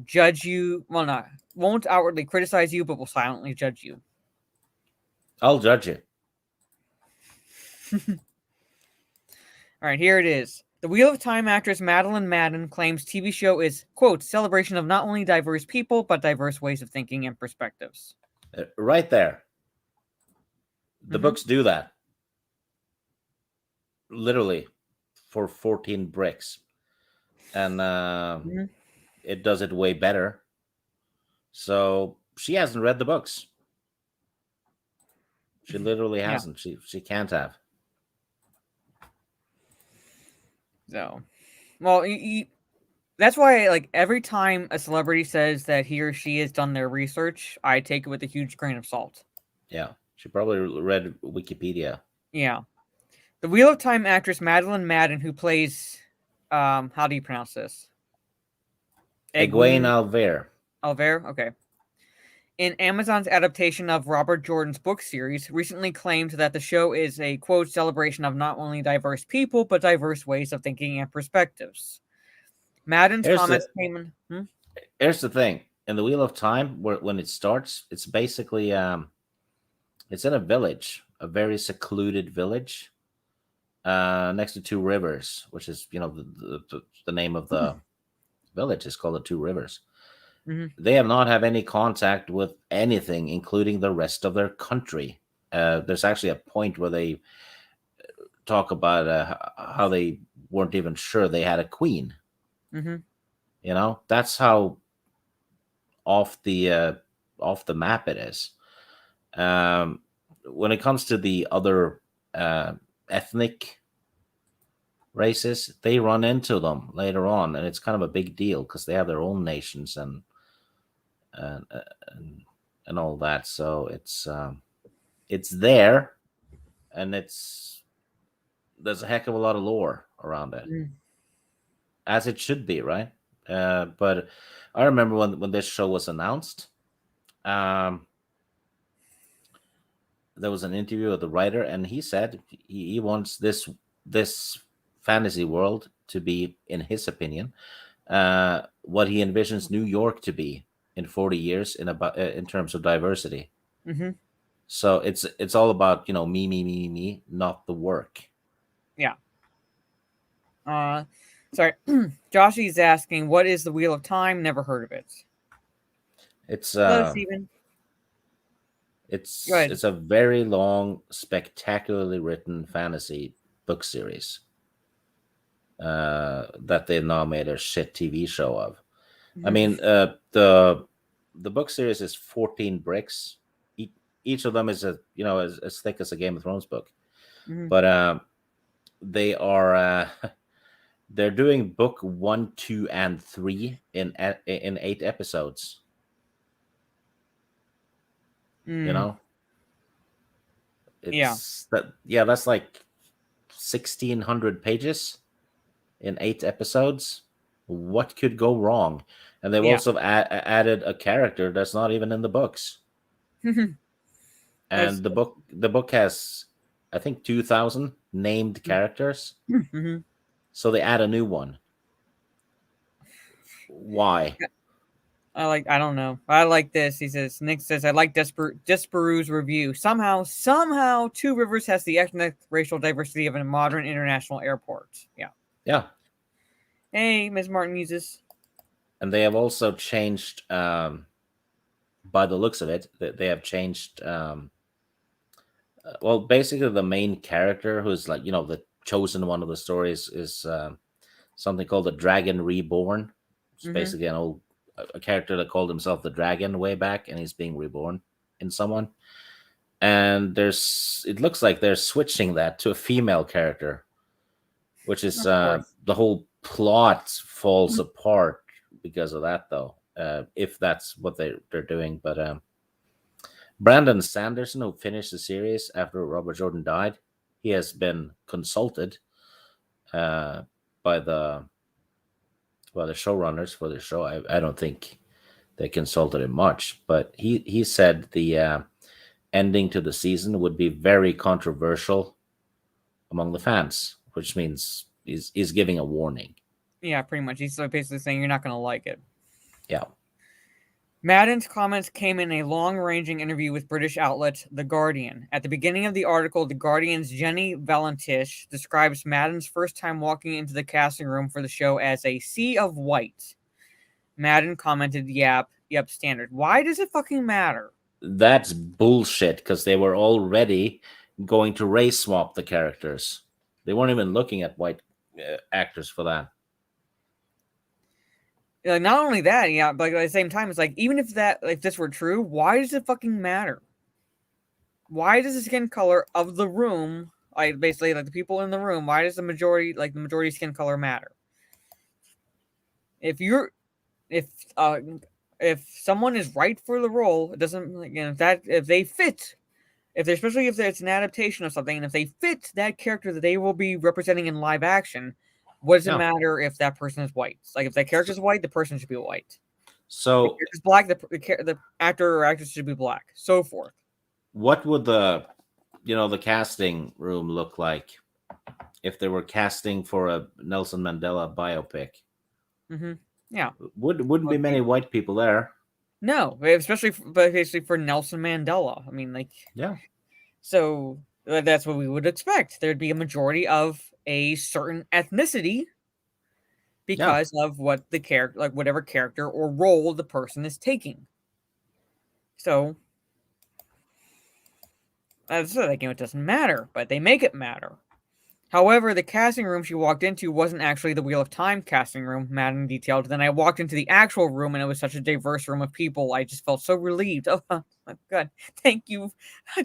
judge you. Well, won't outwardly criticize you, but will silently judge you. I'll judge you. All right, here it is. The Wheel of Time actress Madeline Madden claims TV show is, quote, celebration of not only diverse people, but diverse ways of thinking and perspectives. Right there. The Mhm. books do that. Literally for 14 bricks. And Mhm. it does it way better. So she hasn't read the books. She literally Yeah. hasn't. She can't have. So, well, that's why, like, every time a celebrity says that he or she has done their research, I take it with a huge grain of salt. Yeah. She probably read Wikipedia. Yeah. The Wheel of Time actress Madeline Madden, who plays, how do you pronounce this? Egwene Egwene Alver. Alver? Okay. In Amazon's adaptation of Robert Jordan's book series, recently claimed that the show is a, quote, celebration of not only diverse people, but diverse ways of thinking and perspectives. Madden's Here's the comments came in. here's the thing. In the Wheel of Time, when it starts, it's basically it's in a village, a very secluded village, next to two rivers, which is the name of the village is called the Two Rivers. Mhm. They have not have any contact with anything, including the rest of their country. There's actually a point where they talk about how they weren't even sure they had a queen. Mhm. That's how off the uh, off the map it is. Um, when it comes to the other ethnic races, they run into them later on, and it's kind of a big deal because they have their own nations and and, and all that. So it's there, and there's a heck of a lot of lore around it, Mm. as it should be, right? But I remember when this show was announced. Um, there was an interview with the writer, and he said he wants this fantasy world to be, in his opinion, what he envisions New York to be in 40 years in terms of diversity. Mhm. So it's all about me, not the work. Yeah. Uh, sorry. Joshy's asking, what is the Wheel of Time? Never heard of it. It's Hello, uh Steven. Go it's ahead. it's a very long, spectacularly written fantasy book series that they now made a shit TV show of. I Mhm. mean, the book series is 14 bricks. Each of them is as thick as a Game of Thrones book. Mhm. But they are they're doing book 1, 2, and 3 in 8 episodes. You Mm. know, Yeah. it's that yeah, that's like 1,600 pages in 8 episodes. What could go wrong? And they've Yeah. also added a character that's not even in the books. That's. And the book has, I think, 2,000 named characters. Mhm. So they add a new one. Why? I don't know. I like this. He says, Nick says, I like Desperoux's review. Somehow, Two Rivers has the ethnic racial diversity of a modern international airport. Yeah. Yeah. Hey, Ms. Martin uses. And they have also changed, by the looks of it, they have changed. Well, basically, the main character, who's like the chosen one of the stories, is something called the Dragon Reborn. It's Mm-hmm. basically a character that called himself the Dragon way back, and he's being reborn in someone. And it looks like they're switching that to a female character, which is Of course. the whole plot falls apart because of that, though. If that's what they're doing, but Brandon Sanderson, who finished the series after Robert Jordan died, he has been consulted uh, by the showrunners for the show. I don't think they consulted him much, but he said the ending to the season would be very controversial among the fans, which means he's giving a warning. Yeah, pretty much. He's basically saying you're not going to like it. Yeah. Madden's comments came in a long-ranging interview with British outlet The Guardian. At the beginning of the article, The Guardian's Jenny Valentish describes Madden's first time walking into the casting room for the show as a sea of white. Madden commented, yep, standard. Why does it fucking matter? That's bullshit, because they were already going to race swap the characters. They weren't even looking at white actors for that. Like, not only that, yeah, but at the same time, it's like, even if this were true, why does it fucking matter? Why does the skin color of the room, like basically like the people in the room, why does the majority skin color matter? If someone is right for the role, it doesn't, if they fit, especially if it's an adaptation of something, and if they fit that character that they will be representing in live action, what does it matter if that person is white? Like, if that character is white, the person should be white. So if it's black, the actor or actress should be black. So forth. What would the casting room look like if they were casting for a Nelson Mandela biopic? Mm-hmm. Yeah, wouldn't be many white people there. No, especially for Nelson Mandela. I mean, yeah. So that's what we would expect. There'd be a majority of a certain ethnicity because of what the character, whatever character or role the person is taking. So that's it doesn't matter, but they make it matter. However, the casting room she walked into wasn't actually the Wheel of Time casting room, Madden detailed. Then I walked into the actual room, and it was such a diverse room of people. I just felt so relieved. Oh, my God. Thank you.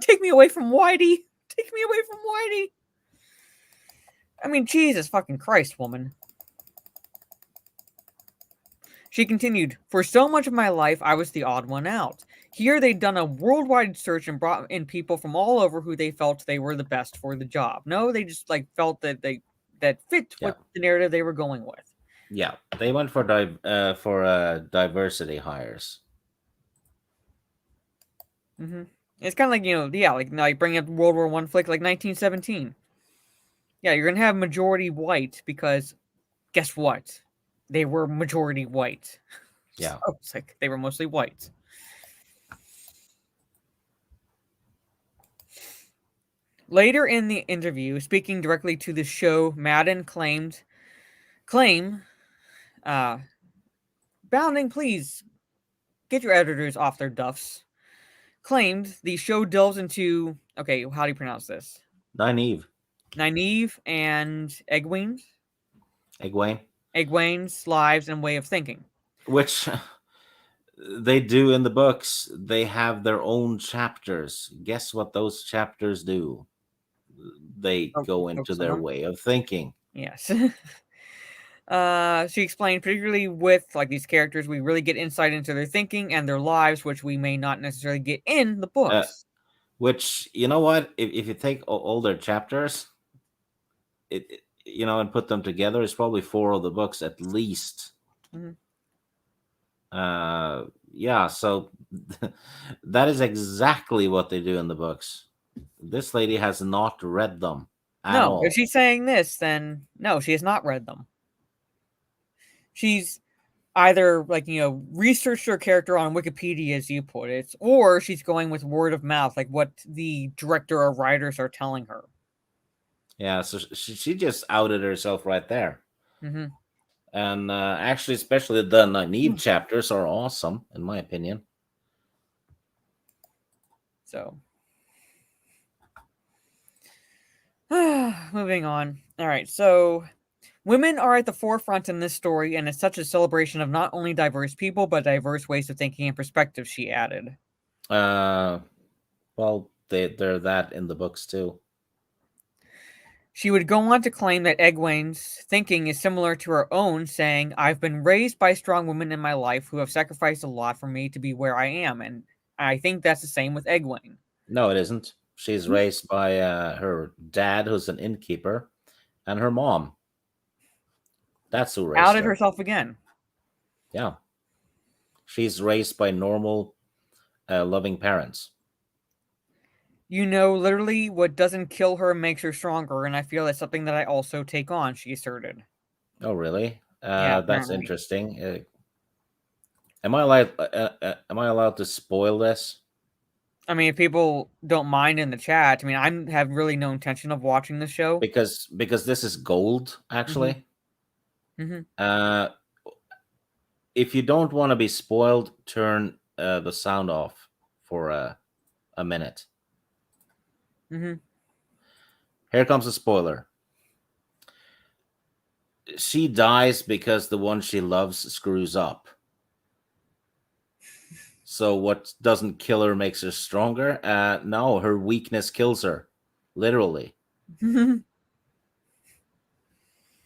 Take me away from Whitey. Take me away from Whitey. I mean, Jesus fucking Christ, woman. She continued, for so much of my life, I was the odd one out. Here, they'd done a worldwide search and brought in people from all over who they felt they were the best for the job. No, they just felt that that fit what the narrative they were going with. Yeah, they went for diversity hires. Mm-hmm. It's kind of like bring up World War I flick like 1917. Yeah, you're gonna have majority white because guess what? They were majority white. Yeah, so it's like they were mostly white. Later in the interview, speaking directly to the show, Madden Bounding, please get your editors off their duffs. Claimed the show delves into, okay, how do you pronounce this? Nynaeve and Egwene's lives and way of thinking. Which they do in the books. They have their own chapters. Guess what those chapters do? They go into their way of thinking. Yes. She explained, particularly with these characters, we really get insight into their thinking and their lives, which we may not necessarily get in the books. Which, you know what? If you take all their chapters, and put them together, it's probably 4 of the books at least. Mm-hmm. So that is exactly what they do in the books. This lady has not read them at all. If she's saying this, then no, she has not read them. She's either researched her character on Wikipedia, as you put it, or she's going with word of mouth, like what the director or writers are telling her. Yeah, so she just outed herself right there. Mm-hmm. And actually, especially the Nynaeve chapters are awesome, in my opinion. So, moving on. All right, so women are at the forefront in this story, and it's such a celebration of not only diverse people, but diverse ways of thinking and perspectives, she added. Well, they're that in the books, too. She would go on to claim that Egwene's thinking is similar to her own, saying, I've been raised by strong women in my life who have sacrificed a lot for me to be where I am, and I think that's the same with Egwene. No, it isn't. She's raised by her dad, who's an innkeeper, and her mom. That's who raised Outed her. herself again. Yeah. She's raised by normal, loving parents. Literally what doesn't kill her makes her stronger, and I feel that's something that I also take on, she asserted. Oh, really? That's interesting. Am am I allowed to spoil this? I mean, if people don't mind in the chat, I mean, I have really no intention of watching the show. Because this is gold, actually. Mm-hmm. If you don't want to be spoiled, turn the sound off for a minute. Mm-hmm. Here comes a spoiler. She dies because the one she loves screws up. So what doesn't kill her makes her stronger? No, her weakness kills her. Literally.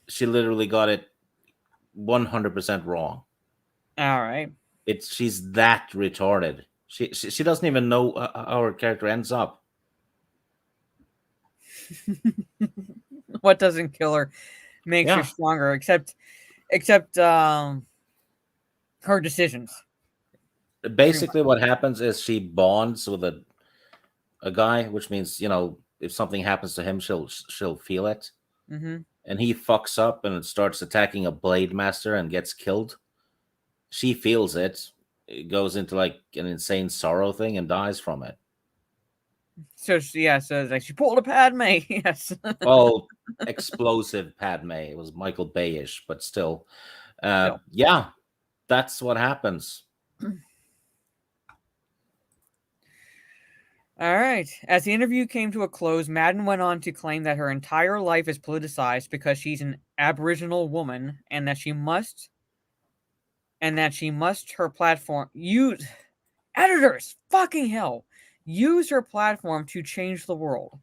She literally got it 100% wrong. All right. She's that retarded. She doesn't even know how her character ends up. What doesn't kill her makes her stronger, except her decisions. Basically, what happens is she bonds with a guy, which means, if something happens to him, she'll feel it. Mm-hmm. And he fucks up and starts attacking a blade master and gets killed. She feels it. It goes into like an insane sorrow thing and dies from it. So so it's like she pulled a Padme. Yes. Well, explosive Padme. It was Michael Bay-ish, but still. Yeah, that's what happens. All right. As the interview came to a close, Madden went on to claim that her entire life is politicized because she's an Aboriginal woman, and that she must her platform use editors. Fucking hell, use her platform to change the world.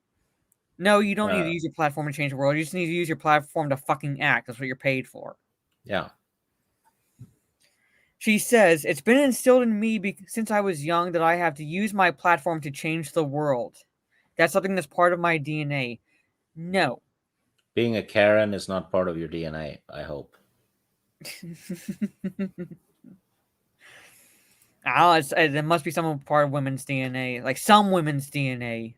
No, you don't need to use your platform to change the world. You just need to use your platform to fucking act. That's what you're paid for. Yeah. She says, it's been instilled in me since I was young that I have to use my platform to change the world. That's something that's part of my DNA. No. Being a Karen is not part of your DNA, I hope. There must be some part of women's DNA. Like some women's DNA.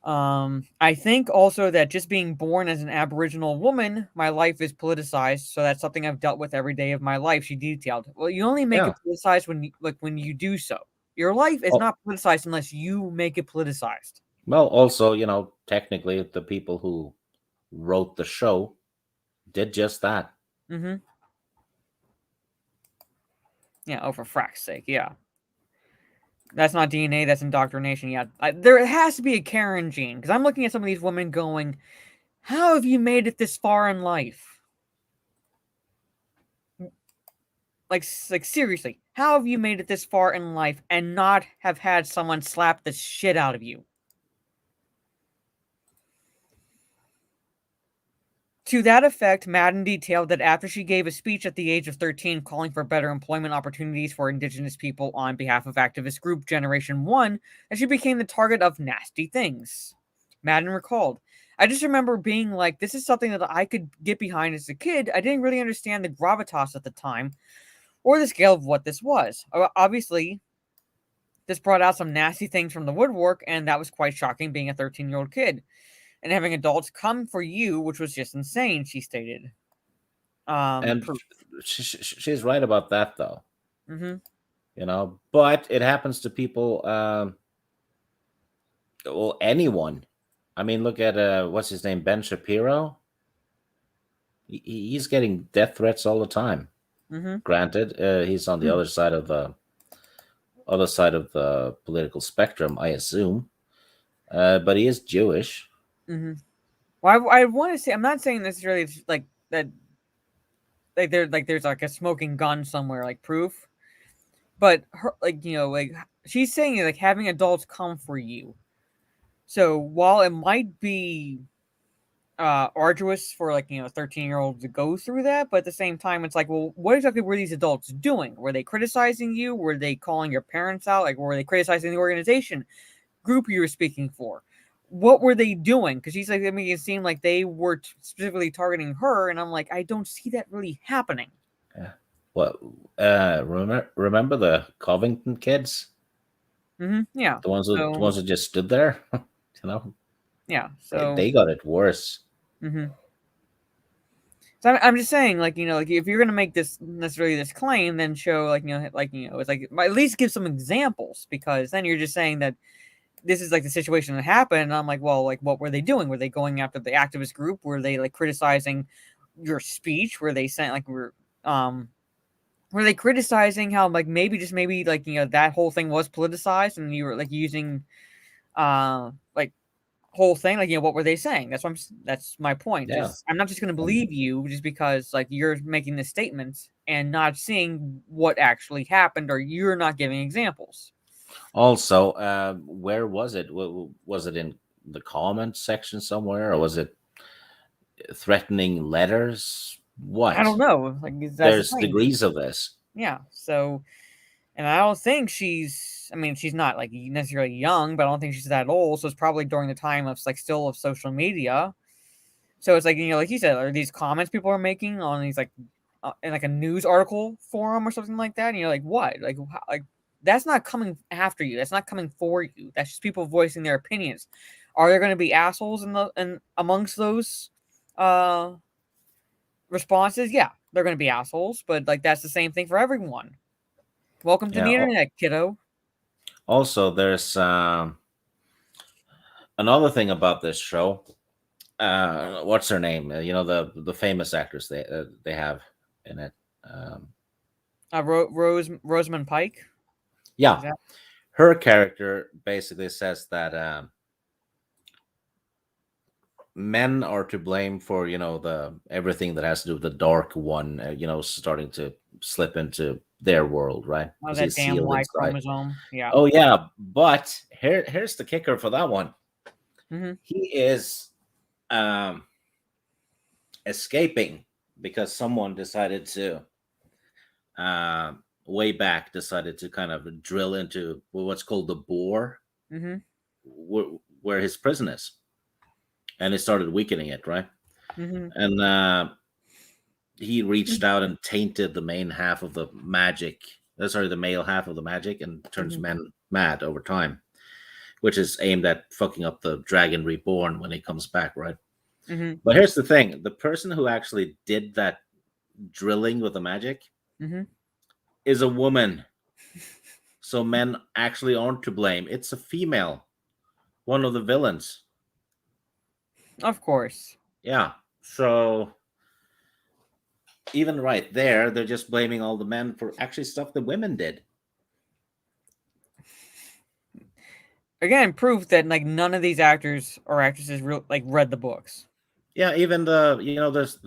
I think also that just being born as an Aboriginal woman, my life is politicized, so that's something I've dealt with every day of my life. She detailed. Well, you only make it politicized when you do so. Your life is not politicized unless you make it politicized. Well, also, technically, the people who wrote the show did just that. Mm-hmm. Yeah. Oh, for frack's sake, yeah. That's not DNA, that's indoctrination. Yeah, there has to be a Karen gene, because I'm looking at some of these women going, how have you made it this far in life? Like seriously, how have you made it this far in life and not have had someone slap the shit out of you? To that effect, Madden detailed that after she gave a speech at the age of 13 calling for better employment opportunities for Indigenous people on behalf of activist group Generation 1, that she became the target of nasty things. Madden recalled, I just remember being like, this is something that I could get behind as a kid. I didn't really understand the gravitas at the time, or the scale of what this was. Obviously, this brought out some nasty things from the woodwork, and that was quite shocking being a 13-year-old kid. And having adults come for you, which was just insane, she stated. And she's right about that, though. Mm-hmm. But it happens to people, well, anyone. I mean, look at, what's his name, Ben Shapiro? He's getting death threats all the time. Mm-hmm. Granted, he's on the other side of the political spectrum, I assume. But he is Jewish. Mm-hmm. Well, I want to say, I'm not saying necessarily like that, like there's like a smoking gun somewhere, like proof, but her, she's saying like having adults come for you. So while it might be arduous for a 13-year-old to go through that, but at the same time, it's like, well, what exactly were these adults doing? Were they criticizing you? Were they calling your parents out? Like, were they criticizing the organization group you were speaking for? What were they doing? Because she's like, I mean, it seemed like they were specifically targeting her, and I'm like, I don't see that really happening. Yeah. Well, remember the Covington kids? Mm-hmm. Yeah. The ones who just stood there, Yeah. So they got it worse. Mm-hmm. So I'm just saying, like, like if you're gonna make this necessarily this claim, then show it's like at least give some examples, because then you're just saying that this is like the situation that happened. And I'm like, well, like what were they doing? Were they going after the activist group? Were they like criticizing your speech? Were they saying like were they criticizing how like maybe like that whole thing was politicized and you were like using like whole thing, like what were they saying? That's my point. Yeah. Is I'm not just going to believe you just because like you're making this statement and not seeing what actually happened, or you're not giving examples. Also, where was it? Was it in the comment section somewhere, or was it threatening letters? I What? don't know. Like that's the There's thing. degrees of this. Yeah. So, and I don't think she's. I mean, she's not like necessarily young, but I don't think she's that old. So it's probably during the time of like still of social media. So it's like like you said, are these comments people are making on these like in like a news article forum or something like that? And you're like, what? Like, like that's not coming after you. That's not coming for you. That's just people voicing their opinions. Are there going to be assholes in amongst those responses? Yeah, they're going to be assholes, but like that's the same thing for everyone. Welcome to Yeah. the internet, kiddo. Also, there's another thing about this show. What's her name? The famous actress they have in it. Rosamund Pike. Yeah, That- her character basically says that men are to blame for the everything that has to do with the dark one. Starting to slip into their world, right? Oh, Because that he's damn sealed Y inside. chromosome. Yeah. Oh yeah, but here's the kicker for that one. Mm-hmm. He is escaping because someone decided to way back decided to kind of drill into what's called the bore, Mm-hmm. where his prison is, and it started weakening it, right? Mm-hmm. And he reached out and tainted the main half of the magic. Sorry, the male half of the magic, and turns men mad over time, which is aimed at fucking up the dragon reborn when he comes back, right? Mm-hmm. But here's the thing: the person who actually did that drilling with the magic Mm-hmm. is a woman. So men actually aren't to blame. It's a female, one of the villains. Of course. Yeah. So even right there, they're just blaming all the men for actually stuff the women did. Again, proof that like none of these actors or actresses read the books. Yeah, even there's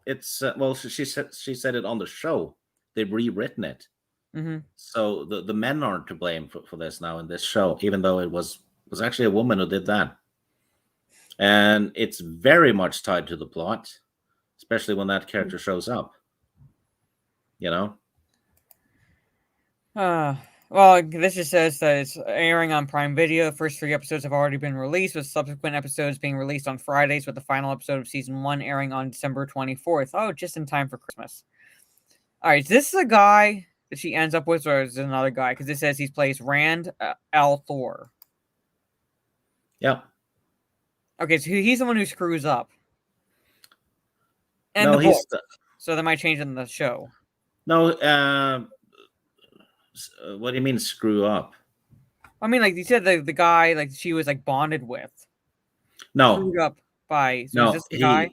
it's well, she said it on the show. They've rewritten it. Mm-hmm. So the men aren't to blame for this now in this show, even though it was actually a woman who did that. And it's very much tied to the plot, especially when that character shows up. Well, this just says that it's airing on Prime Video. The first 3 episodes have already been released, with subsequent episodes being released on Fridays, with the final episode of season 1 airing on December 24th. Oh, just in time for Christmas. All right, is this the guy that she ends up with, or is it another guy? Because it says he plays Rand Al Thor. Yeah. Okay, so he's the one who screws up. And No, the book. So they might change it in the show. No, what do you mean screw up? I mean, like you said, the guy like she was like bonded with. No. Screwed up by. So no, is this the guy?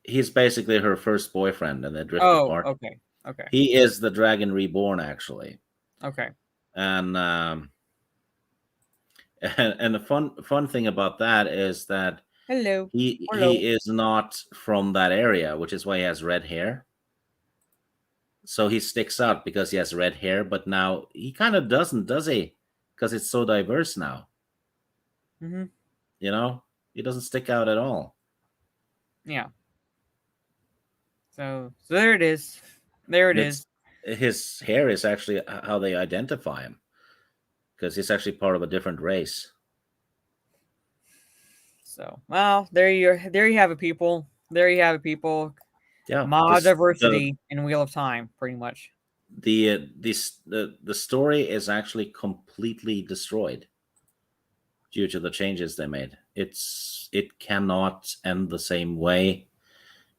He's basically her first boyfriend, and they drift apart. Okay. Okay. He is the Dragon Reborn, actually. Okay. And and the fun thing about that is that Hello. he is not from that area, which is why he has red hair. So he sticks out because he has red hair, but now he kind of doesn't, does he? Because it's so diverse now. Mm-hmm. He doesn't stick out at all. Yeah. So there it is. There it is. His hair is actually how they identify him, because he's actually part of a different race. So, well, there you have it, people. There you have it, people. Yeah, Mod diversity in Wheel of Time, pretty much. The story is actually completely destroyed due to the changes they made. It cannot end the same way.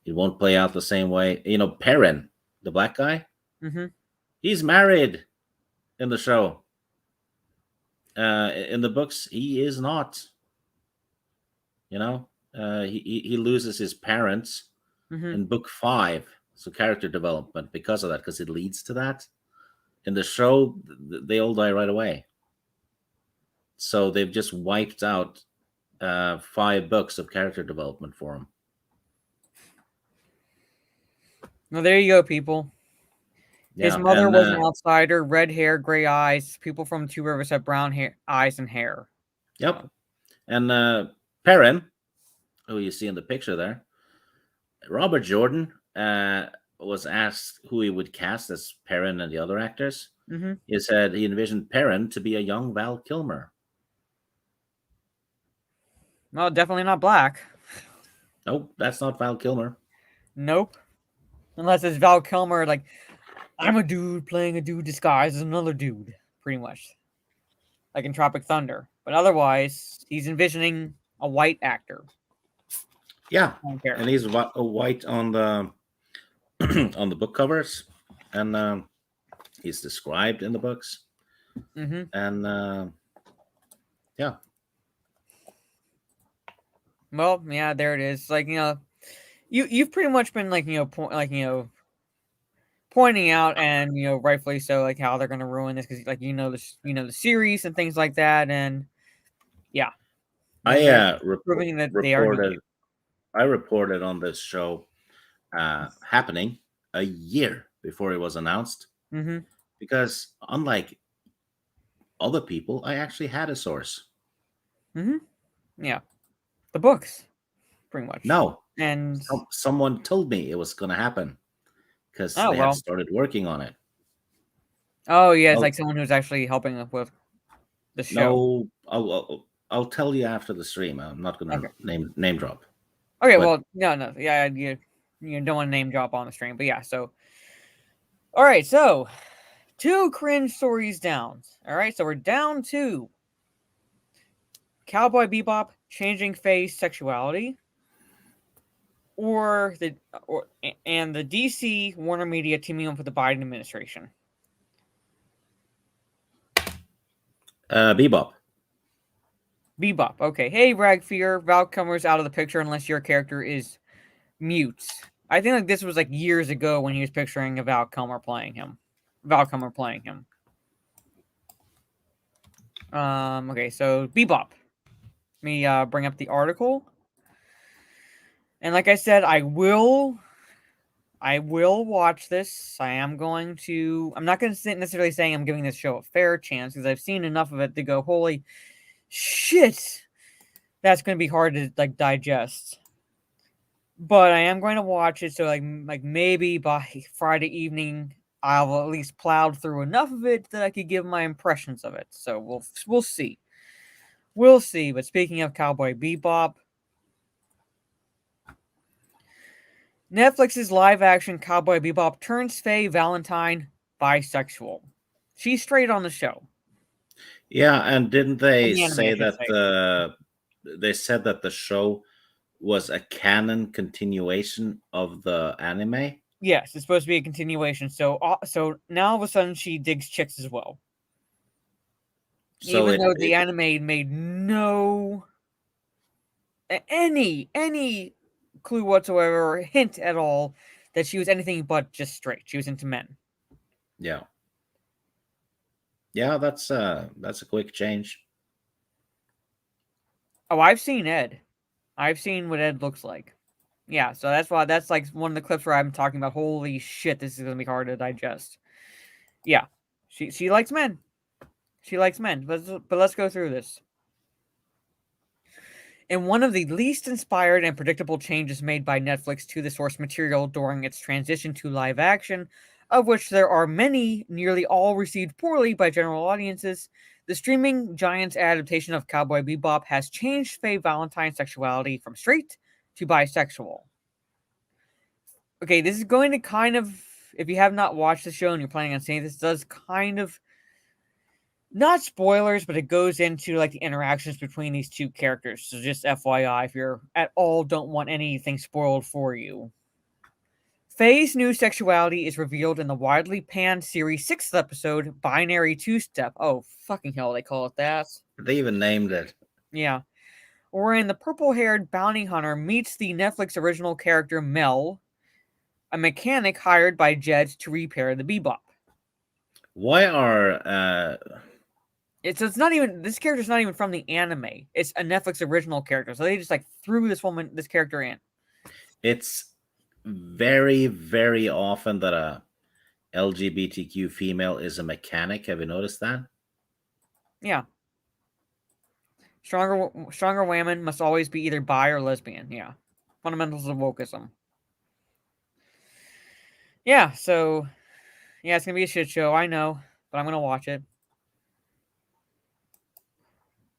It won't play out the same way. Perrin, the black guy, Mm-hmm. he's married in the show. In the books, he is not. He loses his parents Mm-hmm. in book 5. So character development because of that, because it leads to that. In the show, they all die right away. So they've just wiped out 5 books of character development for him. Well, there you go, people. His Yeah, mother and was an outsider, red hair, gray eyes. People from Two Rivers have brown hair, eyes, and hair. yep. And Perrin, who you see in the picture there, Robert Jordan was asked who he would cast as Perrin and the other actors. Mm-hmm. He said he envisioned Perrin to be a young Val Kilmer. Well, definitely not black. Nope, that's not Val Kilmer. Nope. Unless it's Val Kilmer, like, I'm a dude playing a dude disguised as another dude, pretty much. Like in Tropic Thunder. But otherwise, he's envisioning a white actor. Yeah, I don't care. and he's white on the on the book covers, and he's described in the books. Mm-hmm. And yeah, Well, yeah, there it is. Like, you've pretty much been like, pointing out, and rightfully so, like how they're gonna ruin this because like the series and things like that, and yeah, I proving that they are doing it. I reported on this show happening a year before it was announced, Mm-hmm. because unlike other people, I actually had a source. Mm-hmm. Yeah, the books, pretty much. No, And someone told me it was going to happen because Oh, they well. had started working on it. oh yeah, it's Well- like someone who's actually helping with the show. No, I'll tell you after the stream. I'm not going to Okay. name drop. Okay, but- well, no, yeah, you don't want to name drop on the stream, but yeah, so. All right, so 2 cringe stories down. All right, so we're down to Cowboy Bebop changing face sexuality, or the DC Warnermedia teaming up with the Biden administration. Bebop. Bebop. Okay, hey Ragfear, Val Kilmer's out of the picture unless your character is mute. I think like this was like years ago when he was picturing a Val Kilmer playing him. Okay, so Bebop. Let me bring up the article. And like I said, I will watch this. I'm not going to necessarily saying I'm giving this show a fair chance because I've seen enough of it to go, holy shit, that's going to be hard to like digest. But I am going to watch it, so like maybe by Friday evening I'll at least plowed through enough of it that I could give my impressions of it. So we'll see. We'll see. But speaking of Cowboy Bebop, Netflix's live-action Cowboy Bebop turns Faye Valentine bisexual. She's straight on the show. Yeah, and didn't they The anime, say I should that they said that the show was a canon continuation of the anime? Yes, it's supposed to be a continuation. So now all of a sudden she digs chicks as well. So Even though the anime made any clue whatsoever or hint at all that she was anything but just straight. She was into men. Yeah. Yeah, that's a quick change. Oh, I've seen Ed. I've seen what Ed looks like. Yeah, so that's like one of the clips where I'm talking about, holy shit, this is gonna be hard to digest. Yeah. She likes men. She likes men. But let's go through this. In one of the least inspired and predictable changes made by Netflix to the source material during its transition to live action, of which there are many, nearly all received poorly by general audiences, the streaming giant's adaptation of Cowboy Bebop has changed Faye Valentine's sexuality from straight to bisexual. Okay, this is going to kind of, if you have not watched the show and you're planning on seeing this, does kind of, not spoilers, but it goes into like the interactions between these 2 characters. So just FYI, if you're at all don't want anything spoiled for you. Faye's new sexuality is revealed in the widely panned series' 6th episode, Binary Two-Step. Oh, fucking hell, they call it that. They even named it. Yeah. Wherein the purple-haired bounty hunter meets the Netflix original character Mel, a mechanic hired by Jed to repair the Bebop. Why are It's not even, this character's not even from the anime. It's a Netflix original character. So they just like threw this character in. it's very, very often that a LGBTQ female is a mechanic. Have you noticed that? Yeah. Stronger women must always be either bi or lesbian. Yeah. Fundamentals of wokeism. Yeah, so yeah, it's gonna be a shit show, I know, but I'm gonna watch it.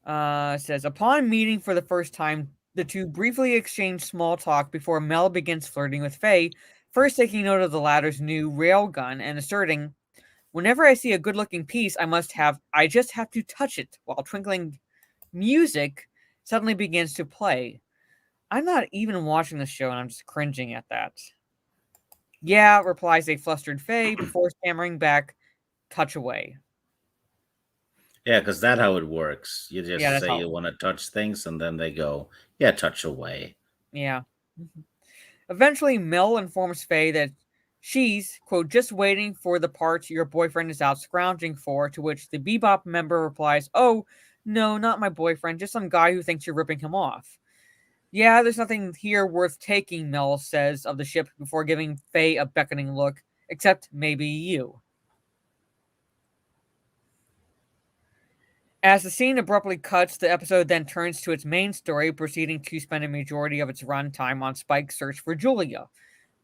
It says upon meeting for the first time, the two briefly exchange small talk before Mel begins flirting with Faye, first taking note of the latter's new railgun and asserting, "Whenever I see a good-looking piece, I just have to touch it," while twinkling music suddenly begins to play. I'm not even watching the show and I'm just cringing at that. "Yeah," replies a flustered Faye before stammering back, "Touch away." Yeah, because that's how it works. You Yeah, just that's say how. you want to touch things, and then they go, "Yeah, touch away." Yeah. Eventually, Mel informs Faye that she's, quote, just waiting for the part your boyfriend is out scrounging for, to which the Bebop member replies, "Oh, no, not my boyfriend, just some guy who thinks you're ripping him off." "Yeah, there's nothing here worth taking," Mel says of the ship before giving Faye a beckoning look, "except maybe you." As the scene abruptly cuts, the episode then turns to its main story, proceeding to spend a majority of its runtime on Spike's search for Julia.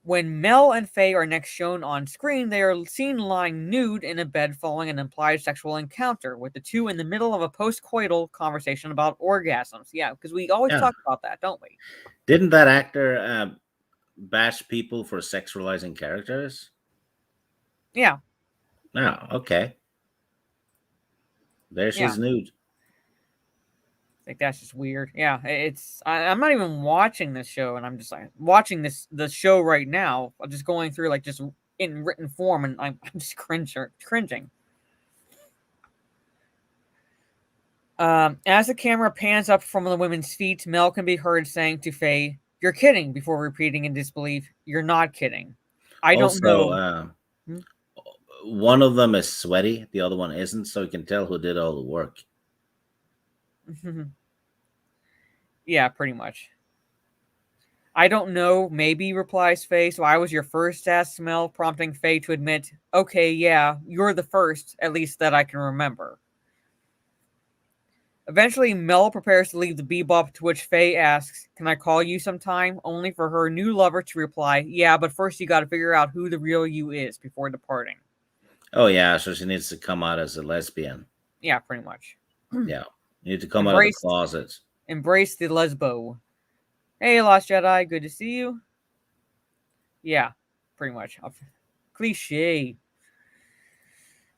When Mel and Faye are next shown on screen, they are seen lying nude in a bed following an implied sexual encounter, with the two in the middle of a post-coital conversation about orgasms. Yeah, because we always Yeah. talk about that, don't we? Didn't that actor bash people for sexualizing characters? Yeah, No. Okay. There yeah. she's nude. Like that's just weird. Yeah, I'm not even watching this show, and I'm just like watching the show right now. I'm just going through like just in written form, and I'm just cringing. As the camera pans up from the women's feet, Mel can be heard saying to Faye, "You're kidding," before repeating in disbelief, "You're not kidding. I don't Also, know." Hmm? one of them is sweaty, the other one isn't, so you can tell who did all the work. Yeah, pretty much. "I don't know, maybe," replies Faye, "so I was your first," asks Mel, prompting Faye to admit, "Okay, yeah, you're the first, at least that I can remember." Eventually, Mel prepares to leave the Bebop, to which Faye asks, "Can I call you sometime?" Only for her new lover to reply, "Yeah, but first you gotta figure out who the real you is before departing." Oh yeah, so she needs to come out as a lesbian. Yeah, pretty much. Yeah, you need to come out of the Embrace, closet. embrace the lesbo. "Hey, Lost Jedi, good to see you." Yeah, pretty much. Cliche.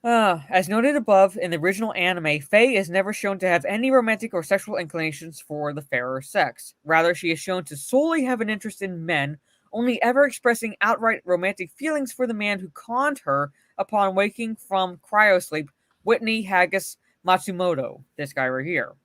As noted above, in the original anime, Faye is never shown to have any romantic or sexual inclinations for the fairer sex. Rather, she is shown to solely have an interest in men, only ever expressing outright romantic feelings for the man who conned her upon waking from cryosleep, Whitney Haggis Matsumoto. This guy right here.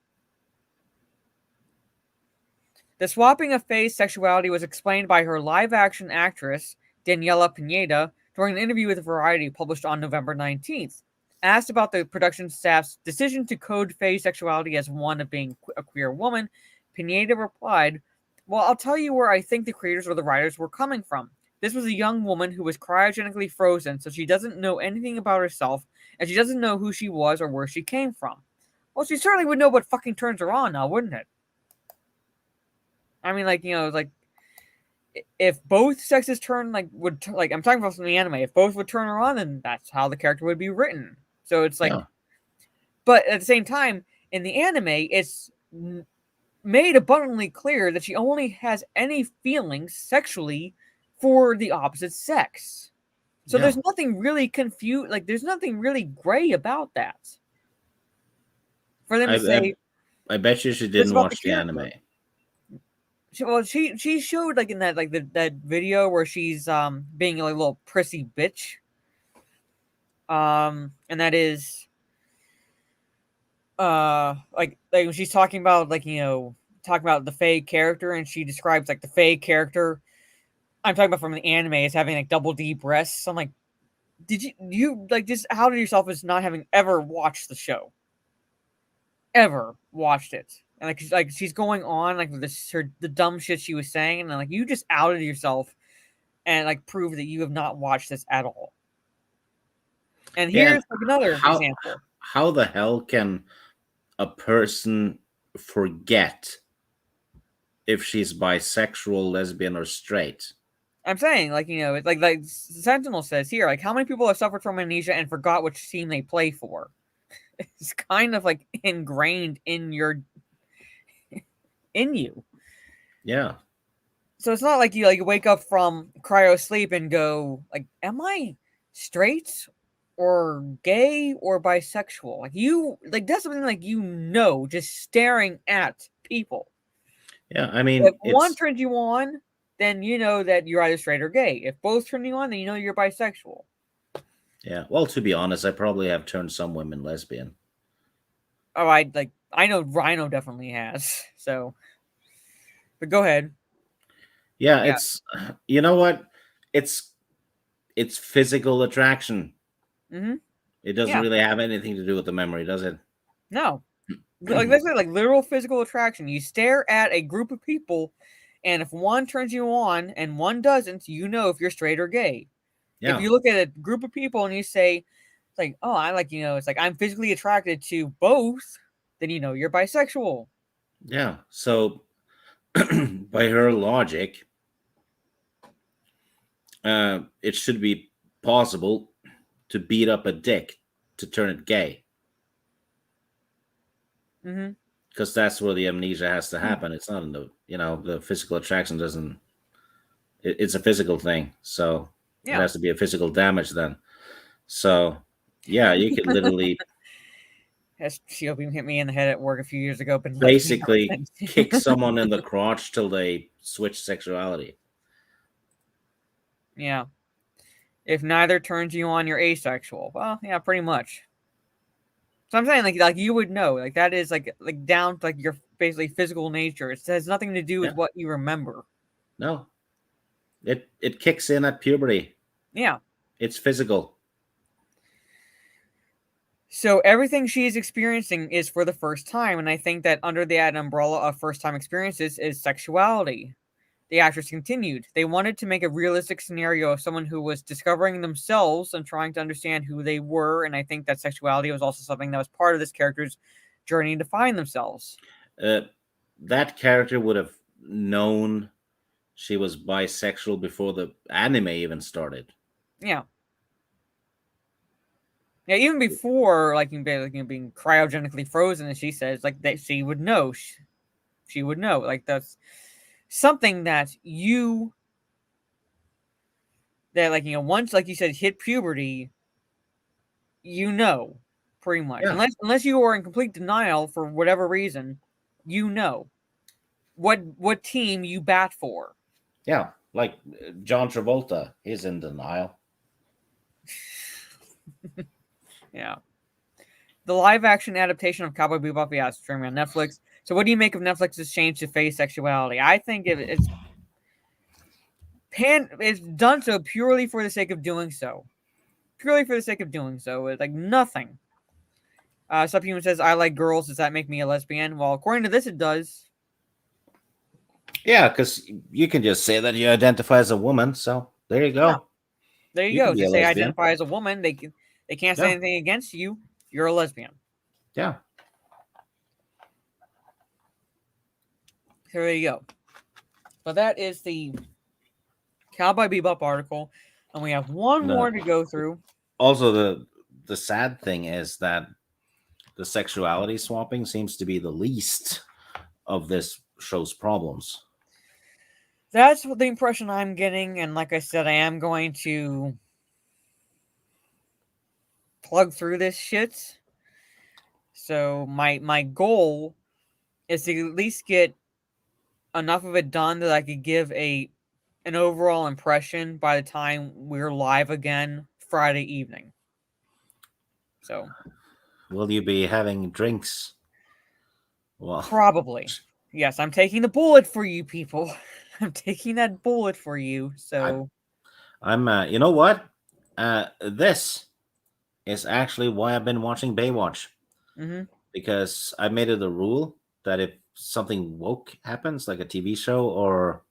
The swapping of Faye's sexuality was explained by her live-action actress, Daniela Pineda, during an interview with Variety published on November 19th. Asked about the production staff's decision to code Faye's sexuality as one of being a queer woman, Pineda replied, "Well, I'll tell you where I think the creators or the writers were coming from. This was a young woman who was cryogenically frozen, so she doesn't know anything about herself, and she doesn't know who she was or where she came from." Well, she certainly would know what fucking turns her on now, wouldn't it? I mean, like, like if both sexes turn I'm talking about from the anime. If both would turn her on, then that's how the character would be written. So it's like, Yeah. but at the same time, in the anime, it's made abundantly clear that she only has any feelings sexually for the opposite sex. So Yeah. there's nothing really there's nothing really gray about that. For them to say, I bet you she "This didn't about the watch the character." anime. She showed like in that like that video where she's being like a little prissy bitch. And that is like when she's talking about like talking about the Faye character, and she describes like the Faye character I'm talking about from the anime as having like double D breasts. I'm like, did you like just outed yourself as not having ever watched the show, ever watched it, and like she's going on like the dumb shit she was saying, and like you just outed yourself and like proved that you have not watched this at all. And Yeah, here's like another example. How the hell can a person forget if she's bisexual, lesbian, or straight? I'm saying, like, it's like Sentinel says here, like, how many people have suffered from amnesia and forgot which team they play for? It's kind of like ingrained in you. Yeah. So it's not like you wake up from cryo sleep and go, like, am I straight or gay or bisexual? Like that's something like just staring at people. Yeah, I mean, If one turns you on, then you know that you're either straight or gay. If both turn you on, then you know you're bisexual. Yeah, well, to be honest, I probably have turned some women lesbian. Oh, I know Rhino definitely has. So, but go ahead. Yeah, it's you know what? It's physical attraction. Mm-hmm. It doesn't really have anything to do with the memory, does it? No. Like that's like literal physical attraction. You stare at a group of people, and if one turns you on and one doesn't, you know if you're straight or gay. Yeah. If you look at a group of people and you say, it's like, oh, I like, it's like I'm physically attracted to both, then you know you're bisexual. Yeah. So by her logic, it should be possible to beat up a dick to turn it gay. Mm-hmm. Because that's where the amnesia has to happen. It's not in the the physical attraction doesn't. It's a physical thing, so it has to be a physical damage then. So yeah, you could literally. As Shiobin hit me in the head at work a few years ago, but basically kick someone in the crotch till they switch sexuality. Yeah. If neither turns you on, you're asexual. Well, yeah, pretty much. So I'm saying like you would know. Like that is like down to like your basically physical nature. It has nothing to do with what you remember. No. It kicks in at puberty. Yeah. It's physical. So everything she's experiencing is for the first time, and I think that under that umbrella of first time experiences is sexuality. The actress continued. They wanted to make a realistic scenario of someone who was discovering themselves and trying to understand who they were, and I think that sexuality was also something that was part of this character's journey to find themselves. That character would have known she was bisexual before the anime even started. Yeah. Yeah, even before like being cryogenically frozen, as she says, like that she would know. She would know. Like that's something that like once, like you said, hit puberty, pretty much. Yeah. Unless you are in complete denial for whatever reason, what team you bat for. Yeah, like John Travolta, he's in denial. Yeah. The live action adaptation of Cowboy Bebop, is streaming on Netflix. So what do you make of Netflix's change to Faye's sexuality? I think it's done so purely for the sake of doing so. Purely for the sake of doing so. It's like nothing. Subhuman says, I like girls. Does that make me a lesbian? Well, according to this, it does. Yeah, because you can just say that you identify as a woman. So there you go. Yeah. There you go. Just say identify as a woman. They can't say anything against you. You're a lesbian. Yeah. So there you go. But that is the Cowboy Bebop article, and we have one more to go through. Also, the sad thing is that the sexuality swapping seems to be the least of this show's problems. That's the impression I'm getting, and like I said, I am going to plug through this shit. So my goal is to at least get enough of it done that I could give an overall impression by the time we're live again Friday evening. So Will you be having drinks? Well, probably. Yes, I'm taking the bullet for you people. I'm taking that bullet for you. I, So I'm. You know what? This is actually why I've been watching Baywatch, mhm. because I made it a rule that if something woke happens, like a TV show or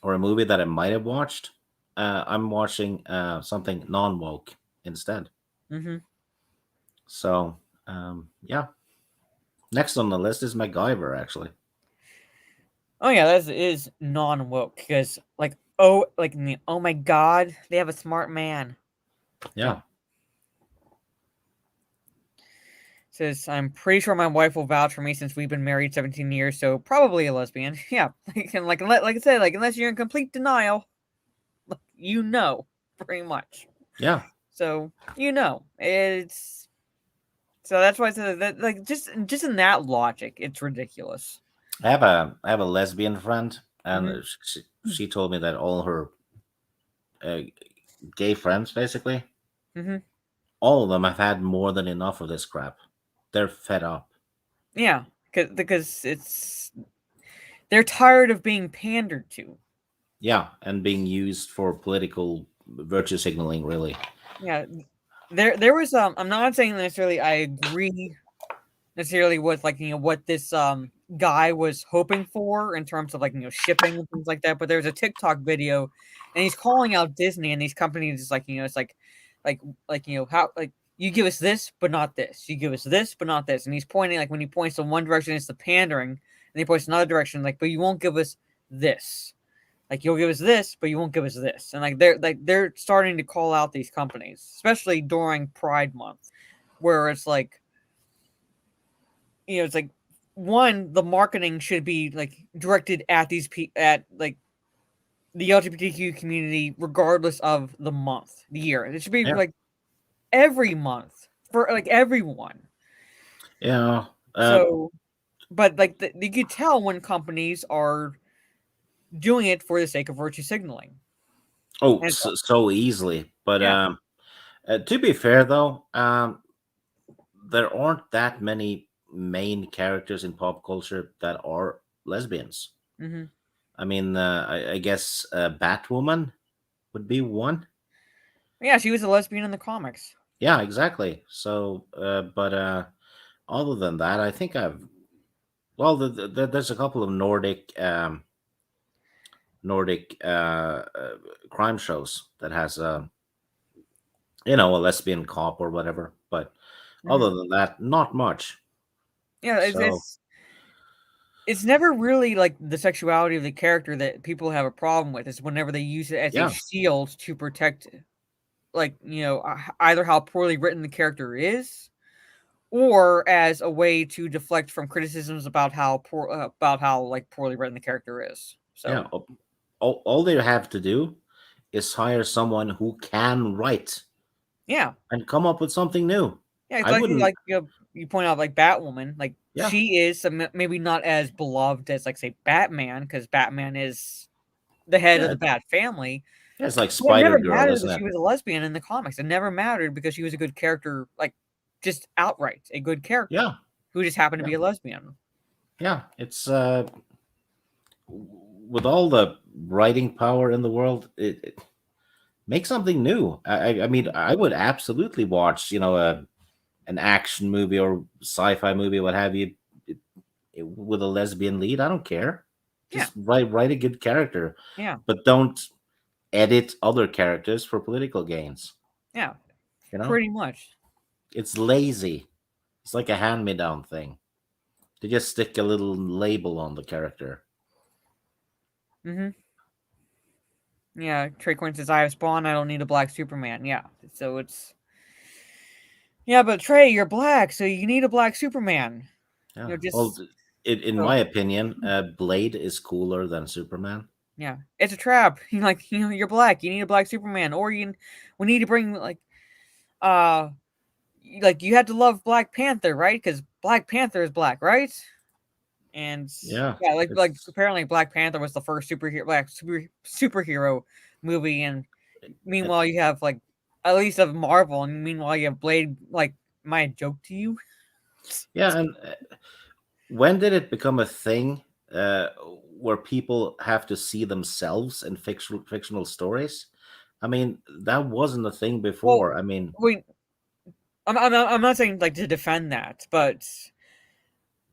a movie that I might have watched, I'm watching something non woke instead. Mhm. So yeah, next on the list is MacGyver. Actually, Oh yeah, that is non-woke because oh my god, they have a smart man. yeah, No. Says I'm pretty sure my wife will vouch for me since we've been married 17 years, so probably a lesbian. Yeah, like I said, like unless you're in complete denial, you know, pretty much. yeah. So it's so that's why I said that like just in that logic, it's ridiculous. I have a lesbian friend, Hmm. and she told me that all her uh, gay friends, basically, Hmm. all of them have had more than enough of this crap. They're fed up. Yeah, because they're tired of being pandered to. Yeah, and being used for political virtue signaling, really. Yeah, there was I'm not saying necessarily I agree necessarily with like what this guy was hoping for in terms of like shipping and things like that, but there's a TikTok video and he's calling out Disney and these companies like it's like how like you give us this but not this, you give us this but not this, and he's pointing like when he points in one direction it's the pandering and he points another direction like but you won't give us this, like you'll give us this but you won't give us this, and they're starting to call out these companies especially during Pride Month where it's like it's like one, the marketing should be like directed at at like the LGBTQ community, regardless of the month, the year. It should be Yeah, like every month for like everyone. yeah. So, but like you could tell when companies are doing it for the sake of virtue signaling. Oh, And so easily. But yeah, to be fair, though, there aren't that many main characters in pop culture that are lesbians. hmm, I mean, I guess Batwoman would be one. yeah, she was a lesbian in the comics. Yeah, exactly. So, but other than that, I think well, there's a couple of Nordic crime shows that has a lesbian cop or whatever. But Hmm. other than that, not much. Yeah, So it's never really like the sexuality of the character that people have a problem with. It's whenever they use it as a yeah, shield to protect, like either how poorly written the character is, or as a way to deflect from criticisms about how like poorly written the character is. yeah. So All they have to do is hire someone who can write yeah, and come up with something new. yeah, it's I like wouldn't. you point out like Batwoman, like Yeah, she is maybe not as beloved as like say Batman because Batman is the head of yeah. the Bat family. It's like Well, it Spider never Girl, mattered isn't that it? she was a lesbian in the comics. It never mattered because she was a good character, like just outright a good character Yeah, who just happened to yeah, be a lesbian. yeah. It's with all the writing power in the world, it make something new. I mean, I would absolutely watch, an action movie or sci-fi movie, what have you, with a lesbian lead. I don't care. Yeah, Just write a good character, yeah, but don't edit other characters for political gains. yeah, You know, pretty much. it's lazy. It's like a hand-me-down thing. They just stick a little label on the character. Hmm. Yeah, Trey Quinn says, "I have Spawn. I don't need a black Superman." Yeah, so it's yeah, but Trey, you're black, so you need a black Superman. Yeah. Well, Just in so my opinion, Blade is cooler than Superman. yeah, it's a trap. You're black. You need a black Superman, or we need to bring uh like you had to love Black Panther, right? Because Black Panther is black, right? And Yeah, yeah, like it's apparently Black Panther was the first superhero movie, and it, meanwhile you have like at least of Marvel, and meanwhile you have Blade. Like, am I a joke to you? yeah. And when did it become a thing uh, where people have to see themselves in fictional stories? I mean, that wasn't a thing Well, before. I mean, wait, I'm not saying like to defend that, but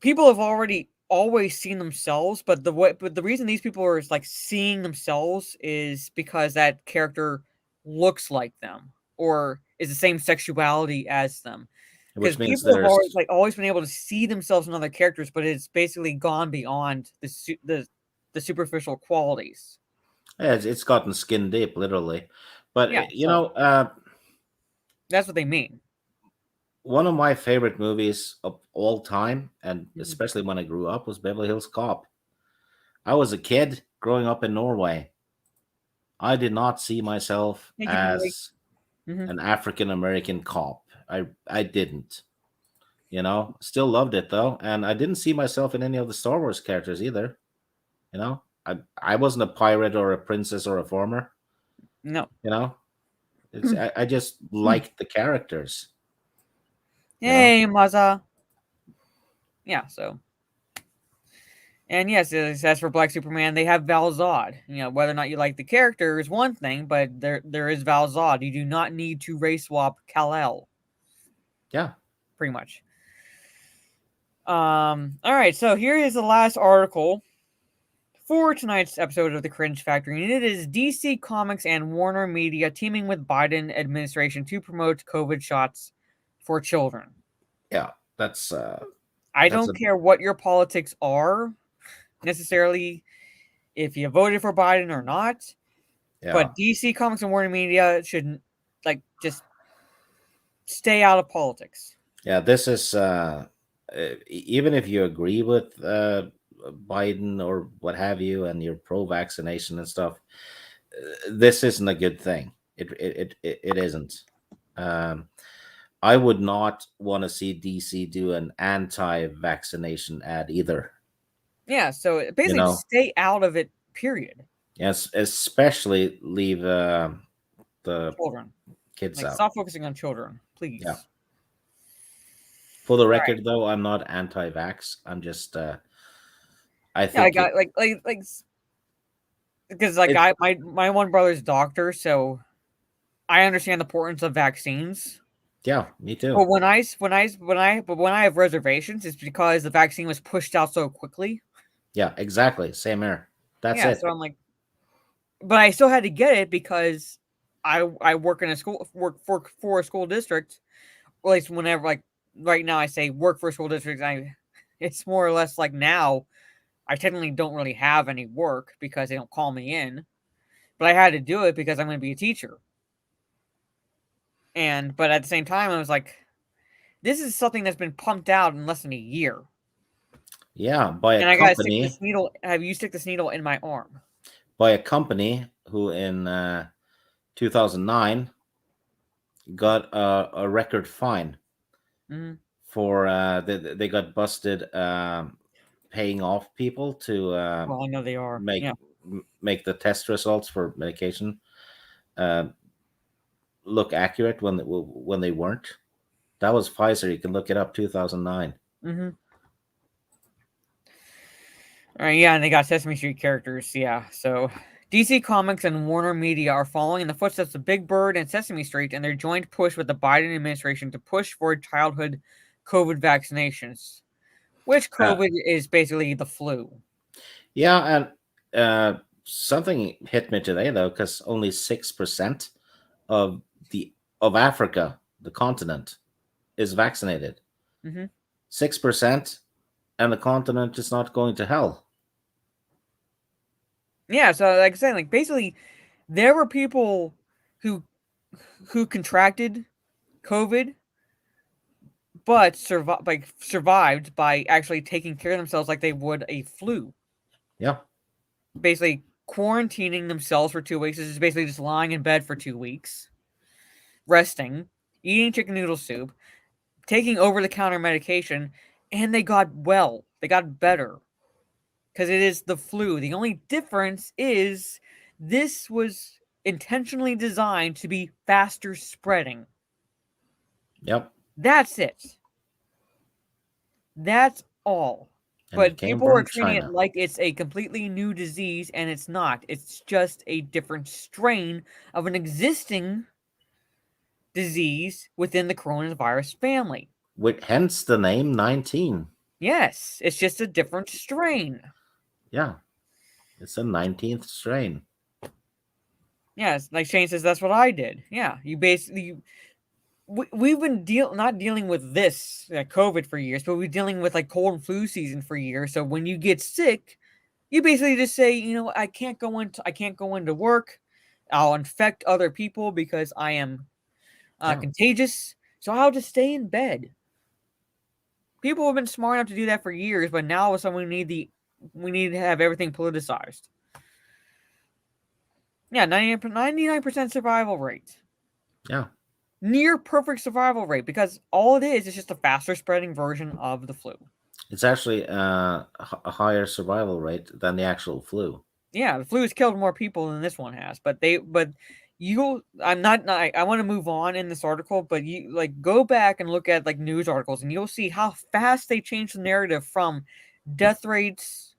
people have already always seen themselves, but the reason these people are like seeing themselves is because that character looks like them or is the same sexuality as them. Because which means people have always there's always been able to see themselves in other characters, but it's basically gone beyond the superficial qualities. yeah, it's gotten skin deep, literally. But Yeah, so that's what they mean. one of my favorite movies of all time, and Mhm. especially when I grew up, was Beverly Hills Cop. I was a kid growing up in Norway. I did not see myself Thank you, Mary. as Hmm. an African American cop. I didn't. Still loved it though, and I didn't see myself in any of the Star Wars characters either. I wasn't a pirate or a princess or a farmer. No. You know, I just liked the characters. You know, Hey, Maza. Yeah, so. And yes, as for Black Superman, they have Val Zod. Whether or not you like the character is one thing, but there is Val Zod. You do not need to race swap Kal-El, yeah, pretty much. All right, so here is the last article for tonight's episode of the Cringe Factory, and it is DC Comics and Warnermedia teaming with Biden administration to promote COVID shots for children. yeah. That's I that's don't a care what your politics are necessarily, if you voted for Biden or not. yeah, But DC Comics and Warner Media should just stay out of politics. yeah. This is even if you agree with Biden or what have you, and you're pro-vaccination and stuff, this isn't a good thing. It isn't. Um, I would not want to see DC do an anti-vaccination ad either. Yeah, so You basically just know, stay out of it, period. yes, especially leave the Children. kids out. Stop focusing on children, Yeah. please. For the All right. record, though, I'm not anti-vax. I'm just, I Yeah, I think got because it. my one brother's doctor, so I understand the importance of vaccines. Yeah, me But too. when I have reservations, it's because the vaccine was pushed out so quickly. Yeah, exactly. Same here. That's Yeah, it. so I'm like, but I still had to get it because I work in a school work for a school district. Or at least whenever right now I say work for a school district, it's more or less like now I technically don't really have any work because they don't call me in. But I had to do it because I'm going to be a teacher. But at the same time, I was like, this is something that's been pumped out in less than a year. Yeah, by a And I got to stick this company, needle. Have you stick this needle in my arm? who in 2009 got a record fine Hmm. for they got busted paying off people to Well, I know they are. make Yeah. make the test results for medication uh, look accurate when they weren't. That was Pfizer. You can look it up. 2009. Mm-hmm. All right, yeah, and they got Sesame Street characters. Yeah, so DC Comics and Warner Media are following in the footsteps of Big Bird and Sesame Street and their joint push with the Biden administration to push for childhood COVID vaccinations, which Uh, COVID is basically the flu. yeah, and something hit me today though, because only 6% of the of Africa, the continent, is vaccinated. Hmm. 6%, and the continent is not going to hell. Yeah, so like I said, basically, there were people who contracted COVID but survived by actually taking care of themselves like they would a flu. Yeah, Basically quarantining themselves for 2 weeks. This is basically just lying in bed for 2 weeks, resting, eating chicken noodle soup, taking over the counter medication, and they got well. They got better. because it is the flu. The only difference is this was intentionally designed to be faster spreading. Yep. That's it. That's all. And it But came people are from treating it China. like it's a completely new disease, and it's not. It's just a different strain of an existing disease within the coronavirus family. With hence the name 19. Yes, it's just a different strain. Yeah. It's a 19th strain. Yes, like Shane says, that's what I did. Yeah, you basically we've been not dealing with this COVID for years, but we're dealing with like cold and flu season for years. So when you get sick, you basically just say, you know, I can't go into work. I'll infect other people because I am contagious. So I'll just stay in bed. People have been smart enough to do that for years, but now all of a sudden we need to have everything politicized. Yeah, 99% survival rate. Yeah. Near perfect survival rate, because all it is just a faster spreading version of the flu. It's actually a higher survival rate than the actual flu. Yeah, the flu has killed more people than this one has, but I want to move on in this article, but you like go back and look at like news articles and you'll see how fast they change the narrative from death rates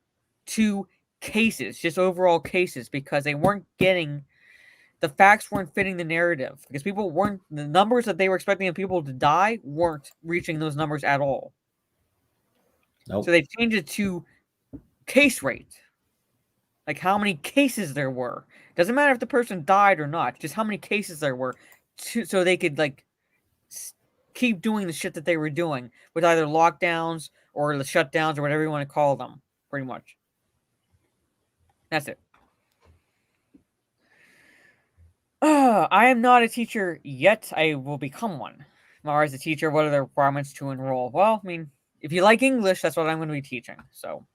to cases, just overall cases, because they weren't getting the facts weren't fitting the narrative, because the numbers that they were expecting of people to die weren't reaching those numbers at all. Nope. So they changed it to case rate. Like how many cases there were. Doesn't matter if the person died or not, just how many cases there were, so they could like keep doing the shit that they were doing with either lockdowns or the shutdowns or whatever you want to call them, pretty much. That's it. I am not a teacher yet. I will become one. Or as a teacher, what are the requirements to enroll? Well, I mean, if you like English, that's what I'm going to be teaching. So,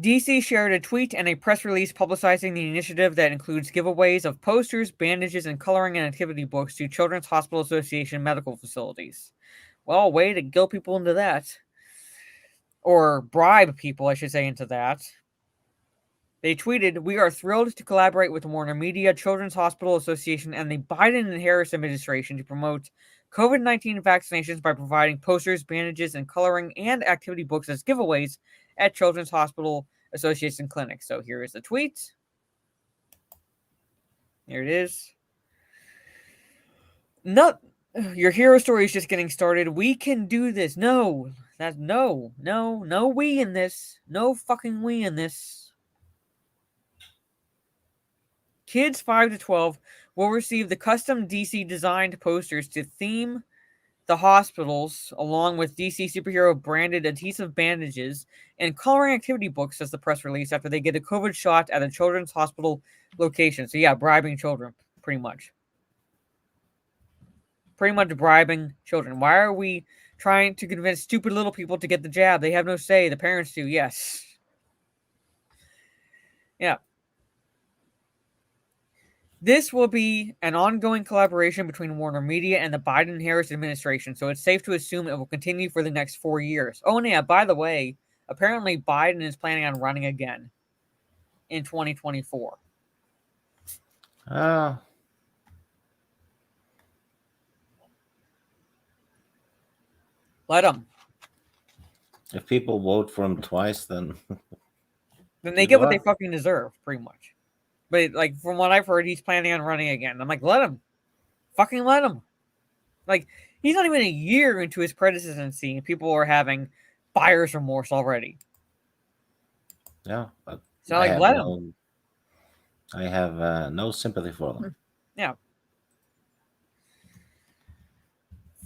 DC shared a tweet and a press release publicizing the initiative that includes giveaways of posters, bandages, and coloring and activity books to Children's Hospital Association medical facilities. Well, way to guilt people into that. Or bribe people, I should say, into that. They tweeted, "We are thrilled to collaborate with Warnermedia, Children's Hospital Association, and the Biden and Harris administration to promote COVID-19 vaccinations by providing posters, bandages, and coloring and activity books as giveaways at Children's Hospital Association clinics." So here is the tweet. Here it is. No, your hero story is just getting started. We can do this. No we in this. No fucking we in this. Kids 5 to 12 will receive the custom DC designed posters to theme the hospitals, along with DC superhero branded adhesive bandages and coloring activity books, as the press release, after they get a COVID shot at a children's hospital location. So yeah, bribing children, pretty much. Pretty much bribing children. Why are we trying to convince stupid little people to get the jab? They have no say. The parents do, yes. Yeah. This will be an ongoing collaboration between Warnermedia and the Biden-Harris administration, so it's safe to assume it will continue for the next 4 years. Oh, and yeah, by the way, apparently Biden is planning on running again in 2024. Let him. If people vote for him twice, then they get what they fucking deserve, pretty much. But like from what I've heard, he's planning on running again. I'm like, let him. Fucking let him. Like, he's not even a year into his presidency, and people are having buyer's remorse already. Yeah. So like, let him. I have no sympathy for them. Yeah.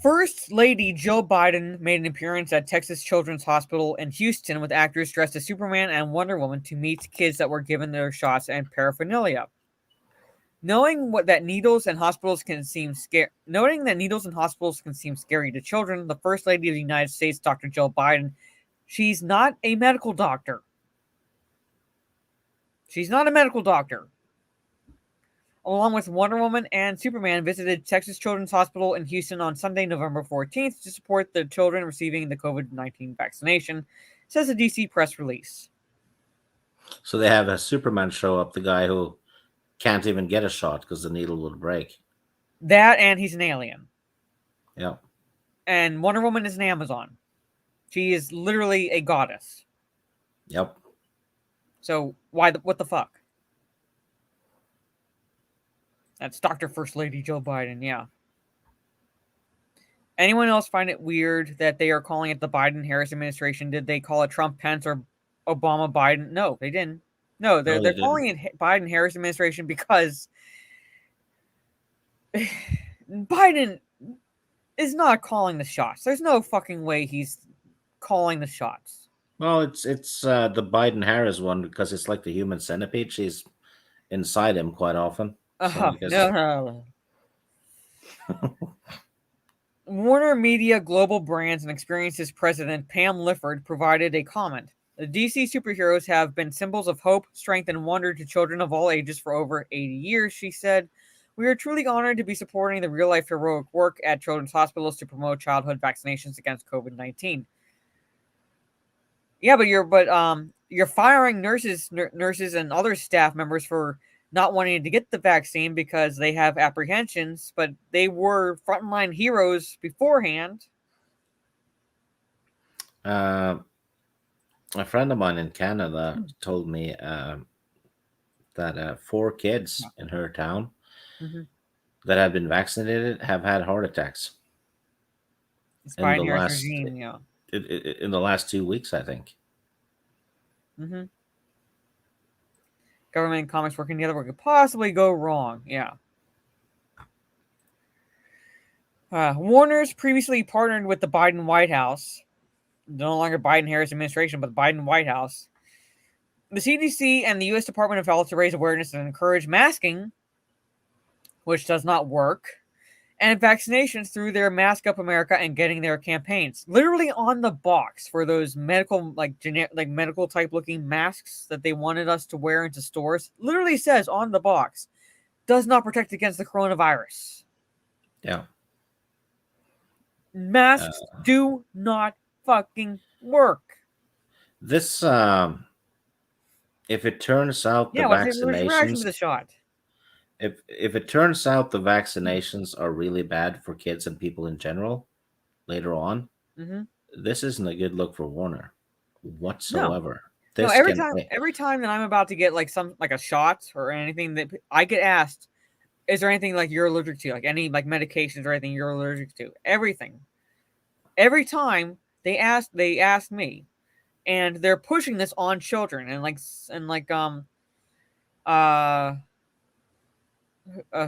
First Lady Jill Biden made an appearance at Texas Children's Hospital in Houston with actors dressed as Superman and Wonder Woman to meet kids that were given their shots and paraphernalia. Noting that needles in hospitals can seem scary to children, the First Lady of the United States, Dr. Jill Biden, she's not a medical doctor. She's not a medical doctor. along with Wonder Woman and Superman, visited Texas Children's Hospital in Houston on Sunday, November 14th, to support the children receiving the COVID-19 vaccination, says a DC press release. So they have a Superman show up, the guy who can't even get a shot because the needle would break. That, and he's an alien. Yeah. And Wonder Woman is an Amazon. She is literally a goddess. Yep. So what the fuck? That's Dr. First Lady Joe Biden, yeah. Anyone else find it weird that they are calling it the Biden-Harris administration? Did they call it Trump, Pence, or Obama-Biden? No, they didn't. No, No, they're they calling it Biden-Harris administration because Biden is not calling the shots. There's no fucking way he's calling the shots. Well, it's the Biden Harris one because it's like the human centipede. She's inside him quite often. So I guess No. Warnermedia Global Brands and Experiences president Pam Lifford provided a comment. The DC superheroes have been symbols of hope, strength, and wonder to children of all ages for over 80 years, she said. We are truly honored to be supporting the real-life heroic work at children's hospitals to promote childhood vaccinations against COVID-19. Yeah, but you're firing nurses and other staff members for not wanting to get the vaccine because they have apprehensions, but they were frontline heroes beforehand. a friend of mine in Canada told me that 4 kids in her town that have been vaccinated have had heart attacks It's in the Biden Harris last regime, yeah. in the last 2 weeks, I think. Government and comics working together, what could possibly go wrong? Yeah. Warner's previously partnered with the Biden White House, no longer Biden-Harris administration, but the Biden White House, the CDC, and the U.S. Department of Health to raise awareness and encourage masking, which does not work, and vaccinations through their Mask Up America and Getting There campaigns. Literally on the box for those medical, medical type looking masks that they wanted us to wear into stores, literally says on the box, does not protect against the coronavirus. Yeah. Masks do not fucking work. This if it turns out the Reaction to the vaccinations shot. if it turns out the vaccinations are really bad for kids and people in general later on, this isn't a good look for Warner whatsoever. No, This every can time that I'm about to get like a shot or anything, that I get asked, is there anything like you're allergic to, like any like medications or anything you're allergic to? Everything. Every time they ask me, and they're pushing this on children and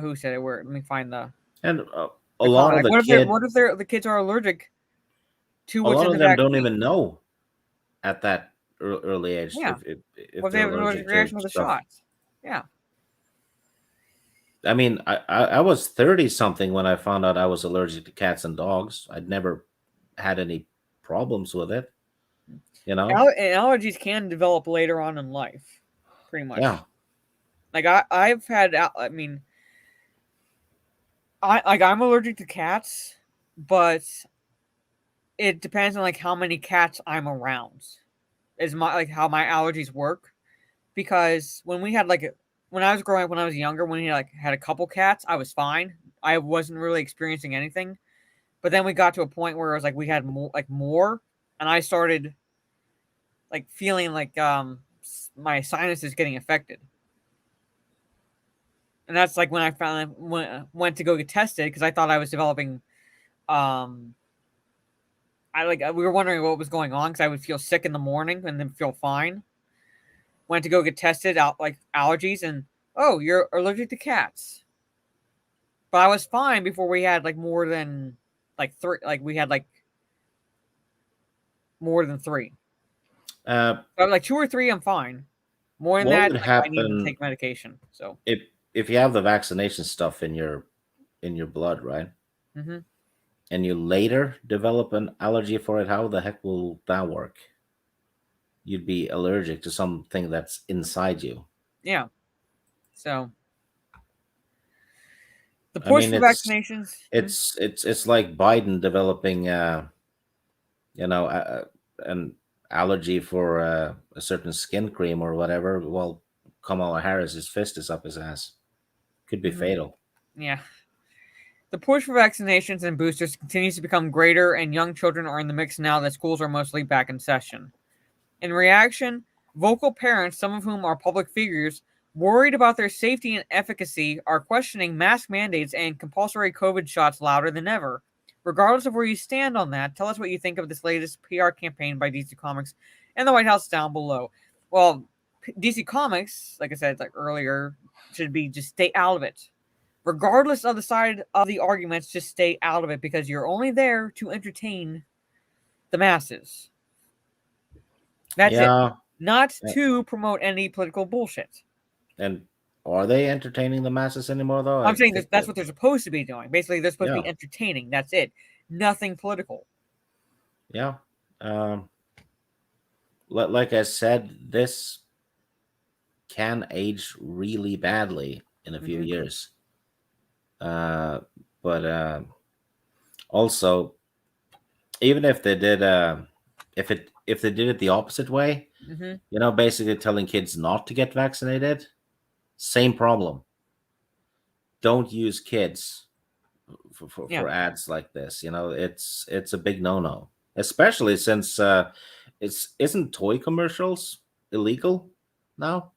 who said it? Where? Let me find the and a the lot comment. of the What if the kids are allergic to a what's lot in of the them vaccine? don't even know at that early age Yeah. if What if they they're have an allergic allergic to reaction to the stuff. shots? Yeah. I mean, I was 30 something when I found out I was allergic to cats and dogs. I'd never had any problems with it, you know? Allergies can develop later on in life, pretty much. Yeah. Like I've had, I mean, I'm allergic to cats, but it depends on like how many cats I'm around. Is how my allergies work, because when I was growing up, when I was younger, when we had a couple cats, I was fine. I wasn't really experiencing anything. But then we got to a point where it was like we had more, and I started like feeling like my sinuses getting affected. And that's like when I finally went to go get tested, because I thought I was developing we were wondering what was going on, because I would feel sick in the morning and then feel fine. Went to go get tested out like allergies, and oh, you're allergic to cats. But I was fine before we had like more than like 3. Like we had like more than 3. But like 2 or 3, I'm fine. More than What that, would like, I need to happen take medication. So if you have the vaccination stuff in your blood, right? And you later develop an allergy for it, how the heck will that work? You'd be allergic to something that's inside you. yeah. So The I push mean, for vaccinations. it's like Biden developing, you know, an allergy for a certain skin cream or whatever. Well, Kamala Harris's fist is up his ass. Could be Mhm. fatal. Yeah. The push for vaccinations and boosters continues to become greater, and young children are in the mix now that schools are mostly back in session. In reaction, vocal parents, some of whom are public figures, worried about their safety and efficacy, are questioning mask mandates and compulsory COVID shots louder than ever. Regardless of where you stand on that, tell us what you think of this latest PR campaign by DC Comics and the White House down below. Well, DC Comics, like I said like earlier, should be just stay out of it. Regardless of the side of the arguments, just stay out of it because you're only there to entertain the masses. That's it. Yeah, Not a- to promote any political bullshit. and are they entertaining the masses anymore? Though I'm I saying think that's that, what they're supposed to be doing. Basically, they're supposed to be yeah, entertaining. That's it. Nothing political. yeah. Um, like I said, this can age really badly in a few Hmm. years. Uh, but also, even if they did, if they did it the opposite way, Hmm. basically telling kids not to get vaccinated, same problem. Don't use kids Yeah. for ads like this. It's a big no no, especially since it's isn't toy commercials illegal now,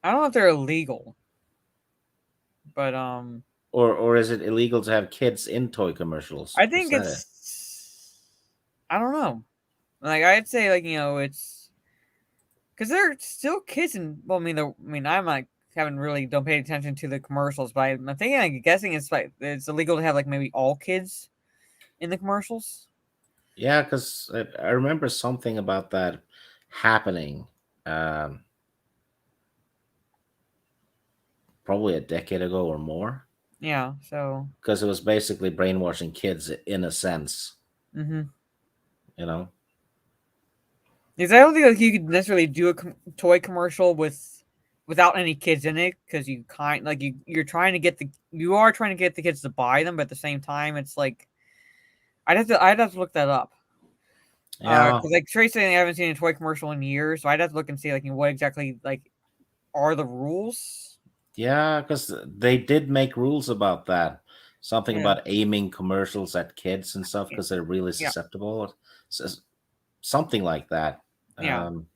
I don't know if they're illegal, but or is it illegal to have kids in toy commercials? I What's think that? it's. I don't know. Like I'd say, like it's because they're still kids, and well, I'm like haven't really don't pay attention to the commercials, but I'm thinking, like, guessing it's like it's illegal to have like maybe all kids in the commercials. Yeah, because I remember something about that happening, um, probably a decade ago or more, Yeah. So. because it was basically brainwashing kids in a sense. Hmm. You know, Because I don't think like you could necessarily do a toy commercial without any kids in it, because you're trying to get the kids to buy them, but at the same time, it's like I'd have to look that up. yeah, Because like Tracy, I haven't seen a toy commercial in years, so I'd have to look and see like what exactly like are the rules. yeah, because they did make rules about that. Something Yeah, about aiming commercials at kids and stuff yeah, because they're really yeah, susceptible. Something like that. yeah. Um,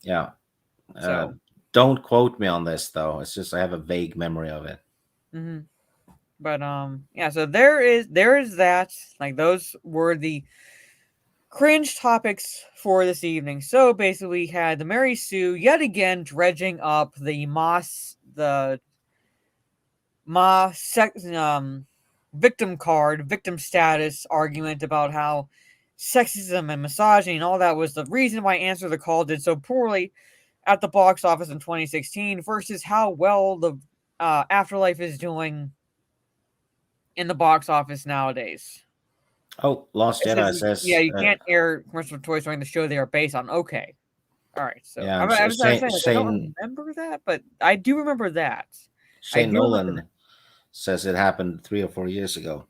yeah. Uh, So, don't quote me on this though. It's just I have a vague memory of it. hmm but yeah. So there is that. Like those were the cringe topics for this evening. So basically, we had the MarySue yet again dredging up the victim status argument about how sexism and misogyny and all that was the reason why Answer the Call did so poorly at the box office in 2016 versus how well the Afterlife is doing in the box office nowadays. Oh, Lost It Jedi says, yeah, says, you can't air commercial toys during the show they are based on. Okay. All right. So yeah, I, and I was saying, like, I don't Shane remember that, but I do remember that. I Shane do remember that. Nolan says it happened 3 or 4 years ago.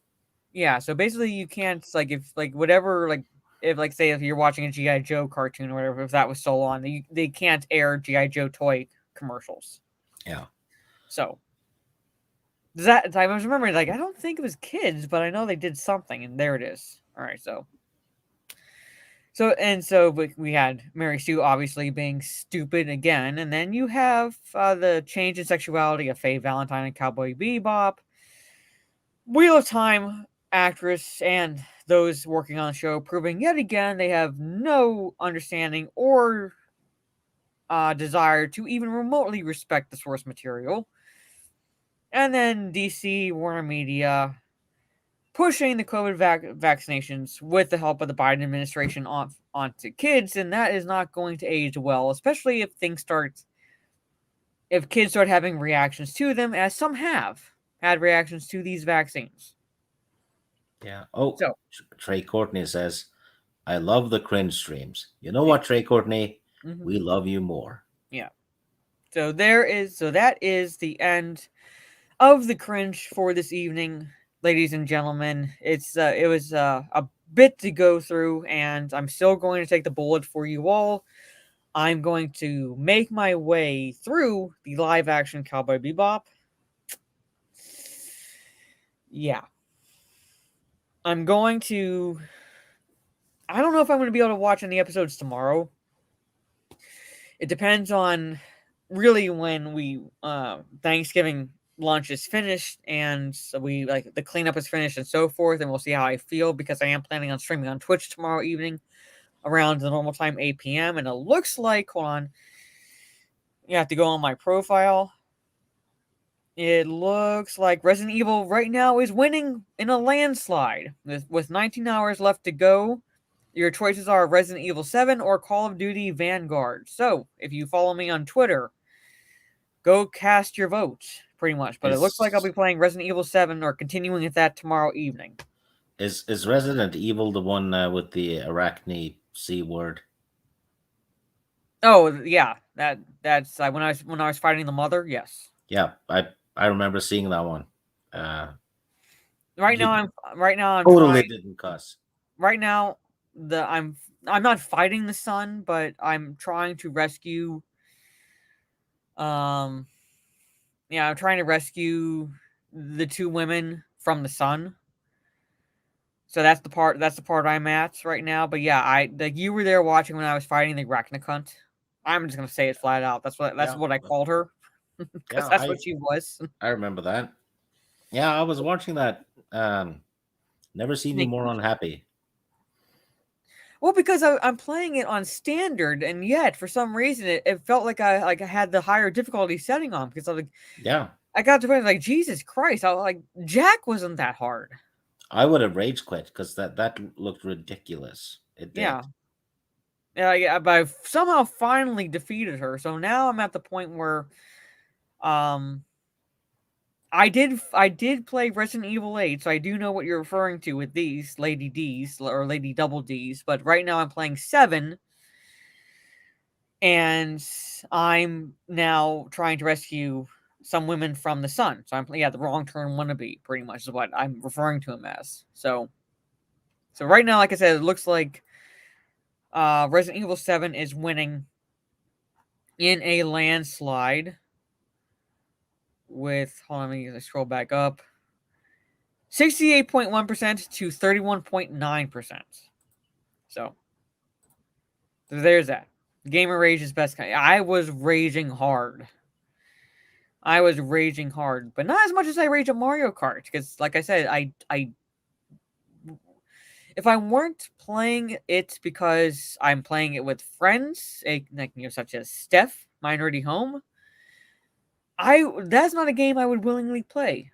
Yeah. So basically, you can't, like, if, like, whatever, like, if, like, say, if you're watching a GI Joe cartoon or whatever, if that was still on, they can't air GI Joe toy commercials. Yeah. So does that I was remembering, like, I don't think it was kids, but I know they did something, and there it is. All right. So we had MarySue obviously being stupid again, and then you have the change in sexuality of Faye Valentine and Cowboy Bebop, Wheel of Time actress, and those working on the show proving yet again they have no understanding or desire to even remotely respect the source material. And then DC Warnermedia pushing the COVID vaccinations with the help of the Biden administration onto kids, and that is not going to age well, especially if kids start having reactions to them, as some have had reactions to these vaccines. Yeah. Oh, So, Trey Courtney says, I love the cringe streams. You know yeah, what, Trey Courtney? hmm We love you more. yeah. So that is the end of the cringe for this evening, ladies and gentlemen. It was a bit to go through, and I'm still going to take the bullet for you all. I'm going to make my way through the live action Cowboy Bebop. Yeah. I don't know if I'm going to be able to watch any episodes tomorrow. It depends on really when Thanksgiving lunch is finished and we the cleanup is finished and so forth, and we'll see how I feel, because I am planning on streaming on Twitch tomorrow evening around the normal time, 8 p.m. And it looks like, hold on, you have to go on my profile. It looks like Resident Evil right now is winning in a landslide with 19 hours left to go. Your choices are Resident Evil 7 or Call of Duty Vanguard. So, if you follow me on Twitter, go cast your vote, pretty much. But it looks like I'll be playing Resident Evil 7 or continuing with that tomorrow evening. Is Resident Evil the one with the arachne C word? Oh, yeah. That's when I was fighting the mother, yes. Yeah, I remember seeing that one. Right now I'm totally trying, didn't cuss. right now I'm not fighting the son, but I'm trying to rescue I'm trying to rescue the two women from the son. So that's the part I'm at right now. But yeah, you were there watching when I was fighting the Arachnacunt. I'm just gonna say it flat out. That's what I called her. Because that's what she was. I remember that. Yeah, I was watching that. Never seen you more unhappy. Well, because I'm playing it on standard, and yet for some reason it felt like I had the higher difficulty setting on, because I got to point like, Jesus Christ, Jack wasn't that hard. I would have rage quit because that looked ridiculous. It did. Yeah, but I somehow finally defeated her. So now I'm at the point where I did play Resident Evil 8, so I do know what you're referring to with these Lady D's or Lady Double D's, but right now I'm playing 7, and I'm now trying to rescue some women from the sun. So I'm the wrong turn wannabe, pretty much is what I'm referring to him as. So right now, like I said, it looks like Resident Evil 7 is winning in a landslide. Hold on, let me scroll back up. 68.1% to 31.9%. So there's that. Gamer Rage is best. I was raging hard. But not as much as I rage at Mario Kart, because, like I said, if I weren't playing it because I'm playing it with friends, such as Steph, Minority Home, that's not a game I would willingly play,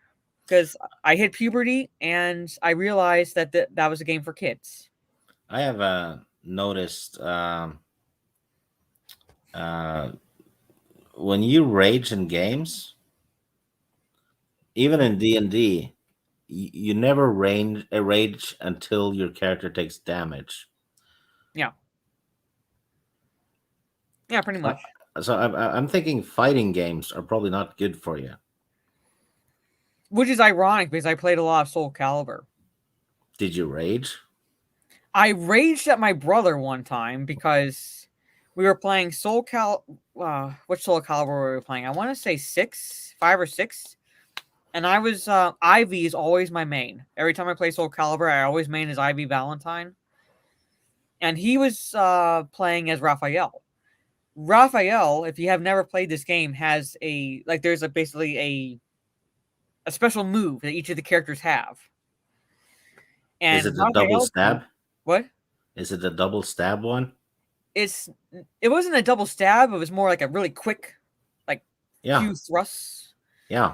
because I hit puberty and I realized that that was a game for kids. I have noticed when you rage in games, even in D&D, you never rage until your character takes damage. Yeah, pretty much. So I'm thinking fighting games are probably not good for you. Which is ironic, because I played a lot of Soul Calibur. Did you rage? I raged at my brother one time because we were playing which Soul Calibur were we playing? I want to say 5 or 6. And I was Ivy is always my main. Every time I play Soul Calibur, I always main as Ivy Valentine. And he was playing as Raphael. Raphael, if you have never played this game, has there's basically a special move that each of the characters have. And is it a double stab? What? Is it a double stab one? It wasn't a double stab. It was more like a really quick, few thrusts. Yeah.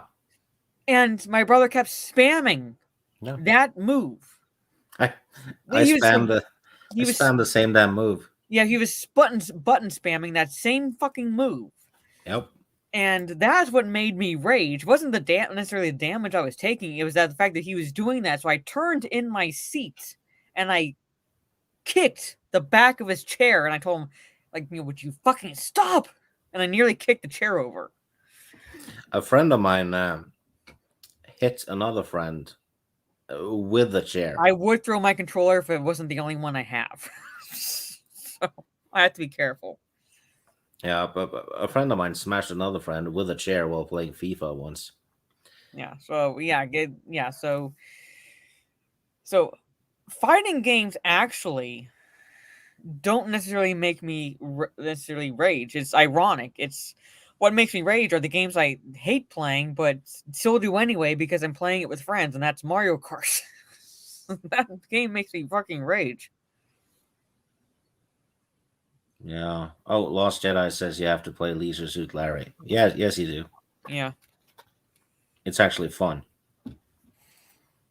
And my brother kept spamming that move. I spammed the same damn move. Yeah, he was button spamming that same fucking move. Yep. And that's what made me rage. It wasn't necessarily the damage I was taking. It was the fact that he was doing that. So I turned in my seat and I kicked the back of his chair, and I told him, would you fucking stop? and I nearly kicked the chair over. A friend of mine hit another friend with the chair. I would throw my controller if it wasn't the only one I have. So I have to be careful. Yeah, but a friend of mine smashed another friend with a chair while playing FIFA once. Yeah. So So fighting games actually don't necessarily make me necessarily rage. It's ironic. It's what makes me rage are the games I hate playing, but still do anyway because I'm playing it with friends, and that's Mario Kart. That game makes me fucking rage. Yeah. Oh, Lost Jedi says you have to play Leisure Suit Larry. Yeah, yes, you do. Yeah. It's actually fun.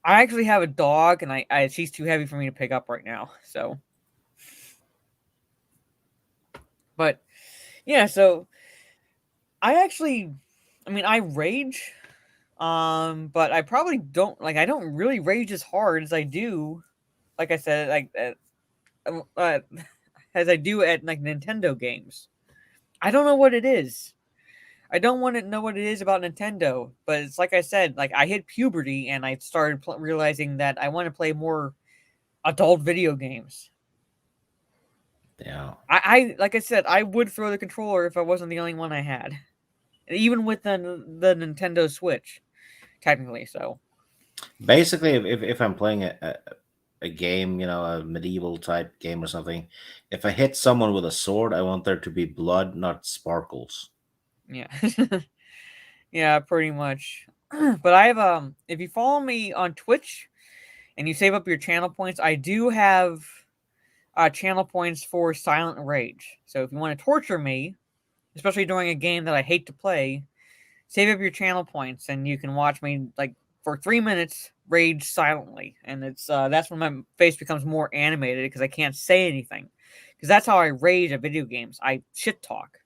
I actually have a dog, and she's too heavy for me to pick up right now. So, but yeah, so I mean, I rage, but I probably don't like. I don't really rage as hard as I do, like I said, as I do at like Nintendo games. I don't know what it is. I don't want to know what it is about Nintendo, but it's like I said, like I hit puberty and I started realizing that I want to play more adult video games. Yeah. I like I said, I would throw the controller if I wasn't the only one I had, even with the Nintendo Switch, technically. So Basically, if I'm playing a game, a medieval type game or something, if I hit someone with a sword, I want there to be blood, not sparkles. yeah, yeah, pretty much. But I have if you follow me on Twitch and you save up your channel points, I do have channel points for Silent Rage. So if you want to torture me, especially during a game that I hate to play, save up your channel points and you can watch me like for 3 minutes rage silently, and it's that's when my face becomes more animated because I can't say anything, because that's how I rage at video games. I shit talk.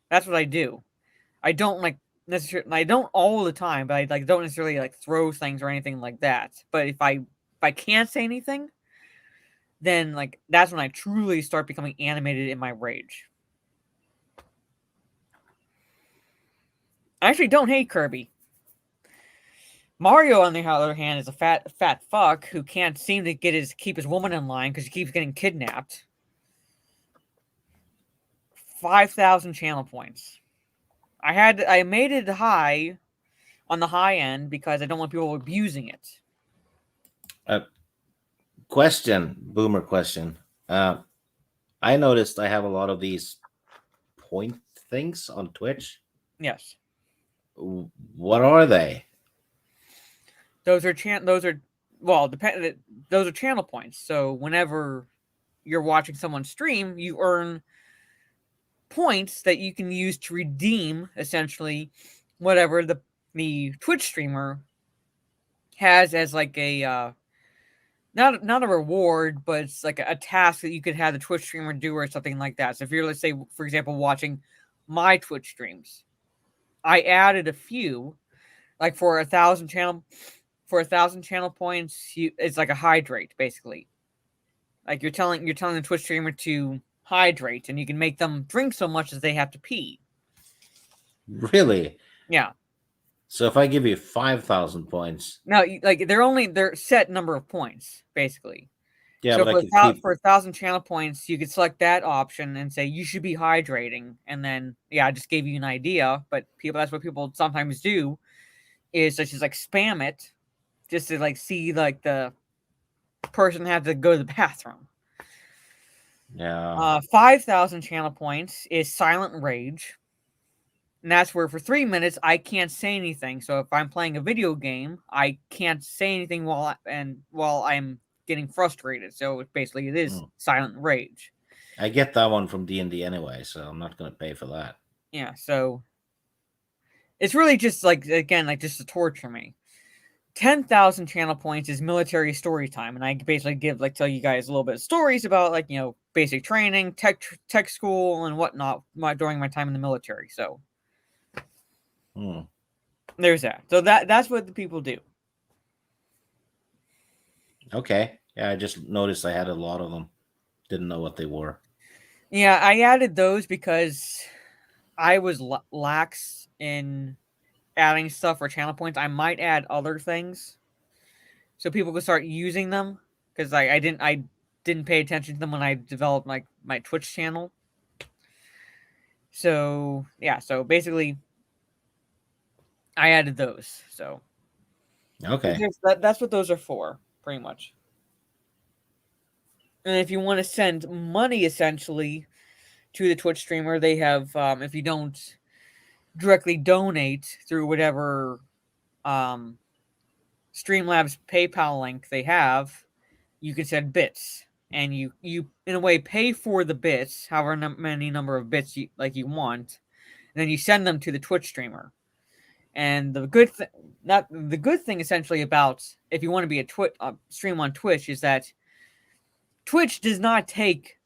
That's what I do. I don't like necessarily. I don't all the time, but I like don't necessarily like throw things or anything like that. But if I can't say anything, then like that's when I truly start becoming animated in my rage. I actually don't hate Kirby. Mario, on the other hand, is a fat fuck who can't seem to keep his woman in line because he keeps getting kidnapped. 5,000 channel points. I made it high on the high end because I don't want people abusing it. Boomer question. I noticed I have a lot of these point things on Twitch. Yes, What are they? those are those are channel points. So whenever you're watching someone stream, you earn points that you can use to redeem essentially whatever the Twitch streamer has as like a not a reward, but it's like a task that you could have the Twitch streamer do or something like that. So if you're, let's say, for example, watching my Twitch streams, I added a few, like for 1,000 channel points, it's like a hydrate basically. Like you're telling the Twitch streamer to hydrate, and you can make them drink so much that they have to pee. Really? Yeah. So if I give you 5,000 points, No, like they're set number of points basically. yeah, So but I could keep. for 1,000 channel points, you could select that option and say you should be hydrating, and then I just gave you an idea. But that's what people sometimes do, is just like spam it, just to like see like the person have to go to the bathroom. Yeah. 5,000 channel points is Silent Rage. And that's where for 3 minutes I can't say anything. So if I'm playing a video game, I can't say anything while I'm getting frustrated. So basically it is Silent Rage. I get that one from D&D anyway, so I'm not going to pay for that. Yeah, so it's really just like, again, like just to torture me. 10,000 channel points is military story time, and I basically tell you guys a little bit of stories about like, basic training, tech school and whatnot during my time in the military. So there's that. So that's what the people do. Okay. Yeah, I just noticed I had a lot of them. Didn't know what they were. Yeah, I added those because I was lax in adding stuff for channel points. I might add other things so people could start using them because I didn't pay attention to them when I developed like my Twitch channel. So yeah, so basically I added those. So Okay. that's what those are for, pretty much. And if you want to send money, essentially, to the Twitch streamer, they have if you don't directly donate through whatever um, Streamlabs PayPal link they have, you can send bits, and you in a way pay for the bits, however many number of bits you want, and then you send them to the Twitch streamer. And the good thing, not the good thing, essentially about if you want to be a stream on Twitch is that Twitch does not take.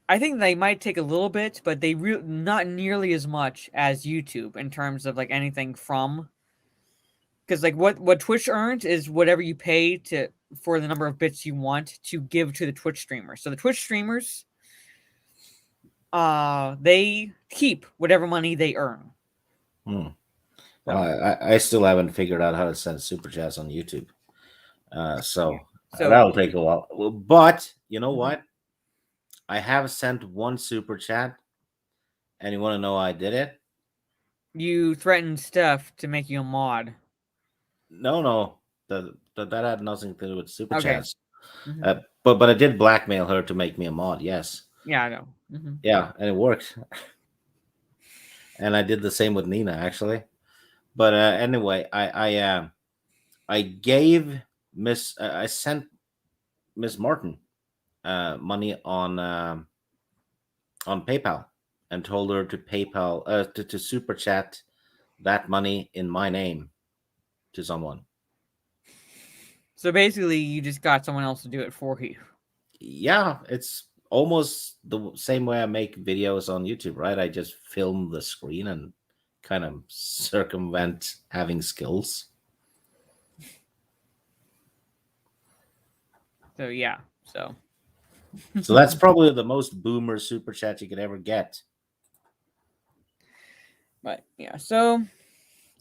I think they might take a little bit, but they not nearly as much as YouTube in terms of like anything from. Because like what Twitch earns is whatever you pay for the number of bits you want to give to the Twitch streamer. So the Twitch streamers, they keep whatever money they earn. Well, I still haven't figured out how to send super chats on YouTube. So that'll take a while. But you know what? I have sent one super chat, and you want to know how I did it? You threatened Steph to make you a mod. No, that had nothing to do with super chats. Mm-hmm. But I did blackmail her to make me a mod. Yes. Yeah, I know. Mm-hmm. Yeah, and it worked. And I did the same with Nina actually. But anyway, I gave I sent Miss Martin money on PayPal and told her to PayPal to super chat that money in my name to someone. So basically, you just got someone else to do it for you. Yeah, it's almost the same way I make videos on YouTube, right? I just film the screen and kind of circumvent having skills. So yeah, so that's probably the most boomer super chat you could ever get. But yeah, so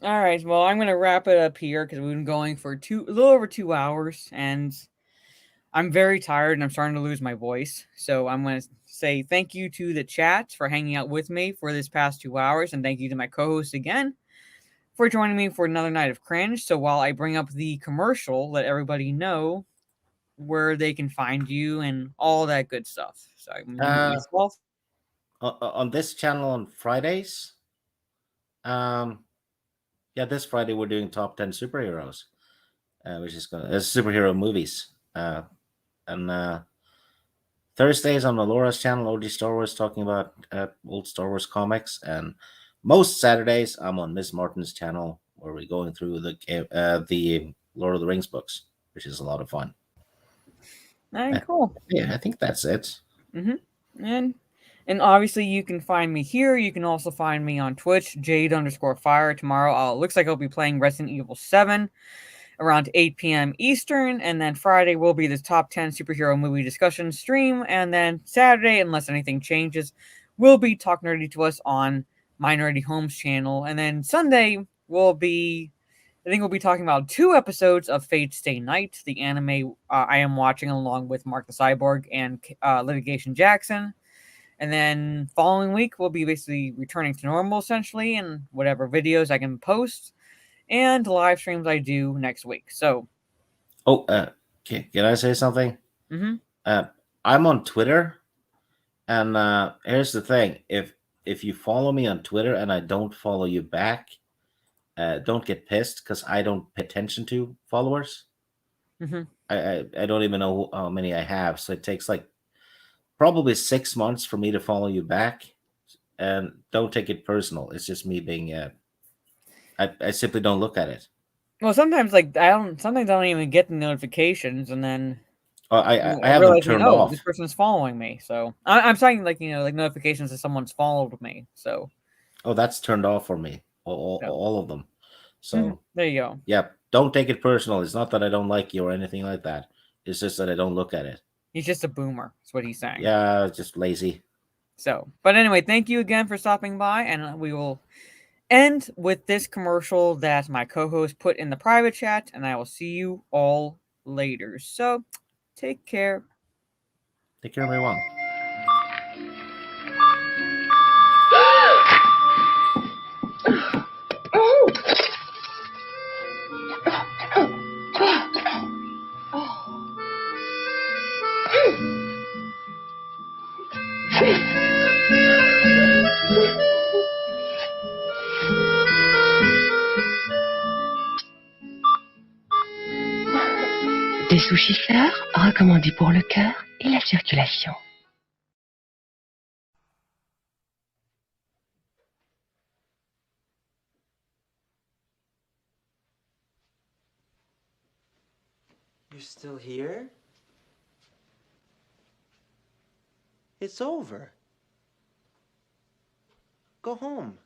all right, well, I'm gonna wrap it up here because we've been going for a little over 2 hours, and I'm very tired and I'm starting to lose my voice. So I'm gonna say thank you to the chat for hanging out with me for this past 2 hours, and thank you to my co-host again for joining me for another night of cringe. So while I bring up the commercial, let everybody know where they can find you and all that good stuff. So I'm gonna mute myself. On this channel on Fridays, this Friday we're doing top 10 superheroes, which is superhero movies. And Thursdays on Alora's channel, OG Star Wars, talking about old Star Wars comics. And most Saturdays I'm on Miss Martin's channel, where we're going through the Lord of the Rings books, which is a lot of fun. All right, cool. Yeah, I think that's it. And obviously you can find me here. You can also find me on Twitch, Jade_Fire. Tomorrow, looks like I'll be playing Resident Evil 7 around 8 p.m. Eastern. And then Friday will be the top 10 superhero movie discussion stream. And then Saturday, unless anything changes, we'll be Talk Nerdy to Us on my Nerdy Homes channel. And then Sunday we'll be talking about 2 episodes of Fate Stay Night, the anime I am watching along with Mark the Cyborg and Litigation Jackson. And then following week, we'll be basically returning to normal, essentially, and whatever videos I can post and live streams I do next week. So, can I say something? I'm on Twitter, and here's the thing: if you follow me on Twitter and I don't follow you back, don't get pissed because I don't pay attention to followers. I don't even know how many I have, so it takes like probably 6 months for me to follow you back. And don't take it personal. It's just me being I simply don't look at it. Well, sometimes I don't even get the notifications, and then I have them turned off. This person's following me, so I'm saying like notifications that someone's followed me. So that's turned off for me, all of them. So there you go. Yeah, don't take it personal. It's not that I don't like you or anything like that. It's just that I don't look at it. He's just a boomer. That's what he's saying. Yeah, just lazy. So, but anyway, thank you again for stopping by, and we will end with this commercial that my co-host put in the private chat, and I will see you all later. So, take care. Take care, everyone. Des sushis fleurs recommandés pour le cœur et la circulation. You're still here? It's over. Go home.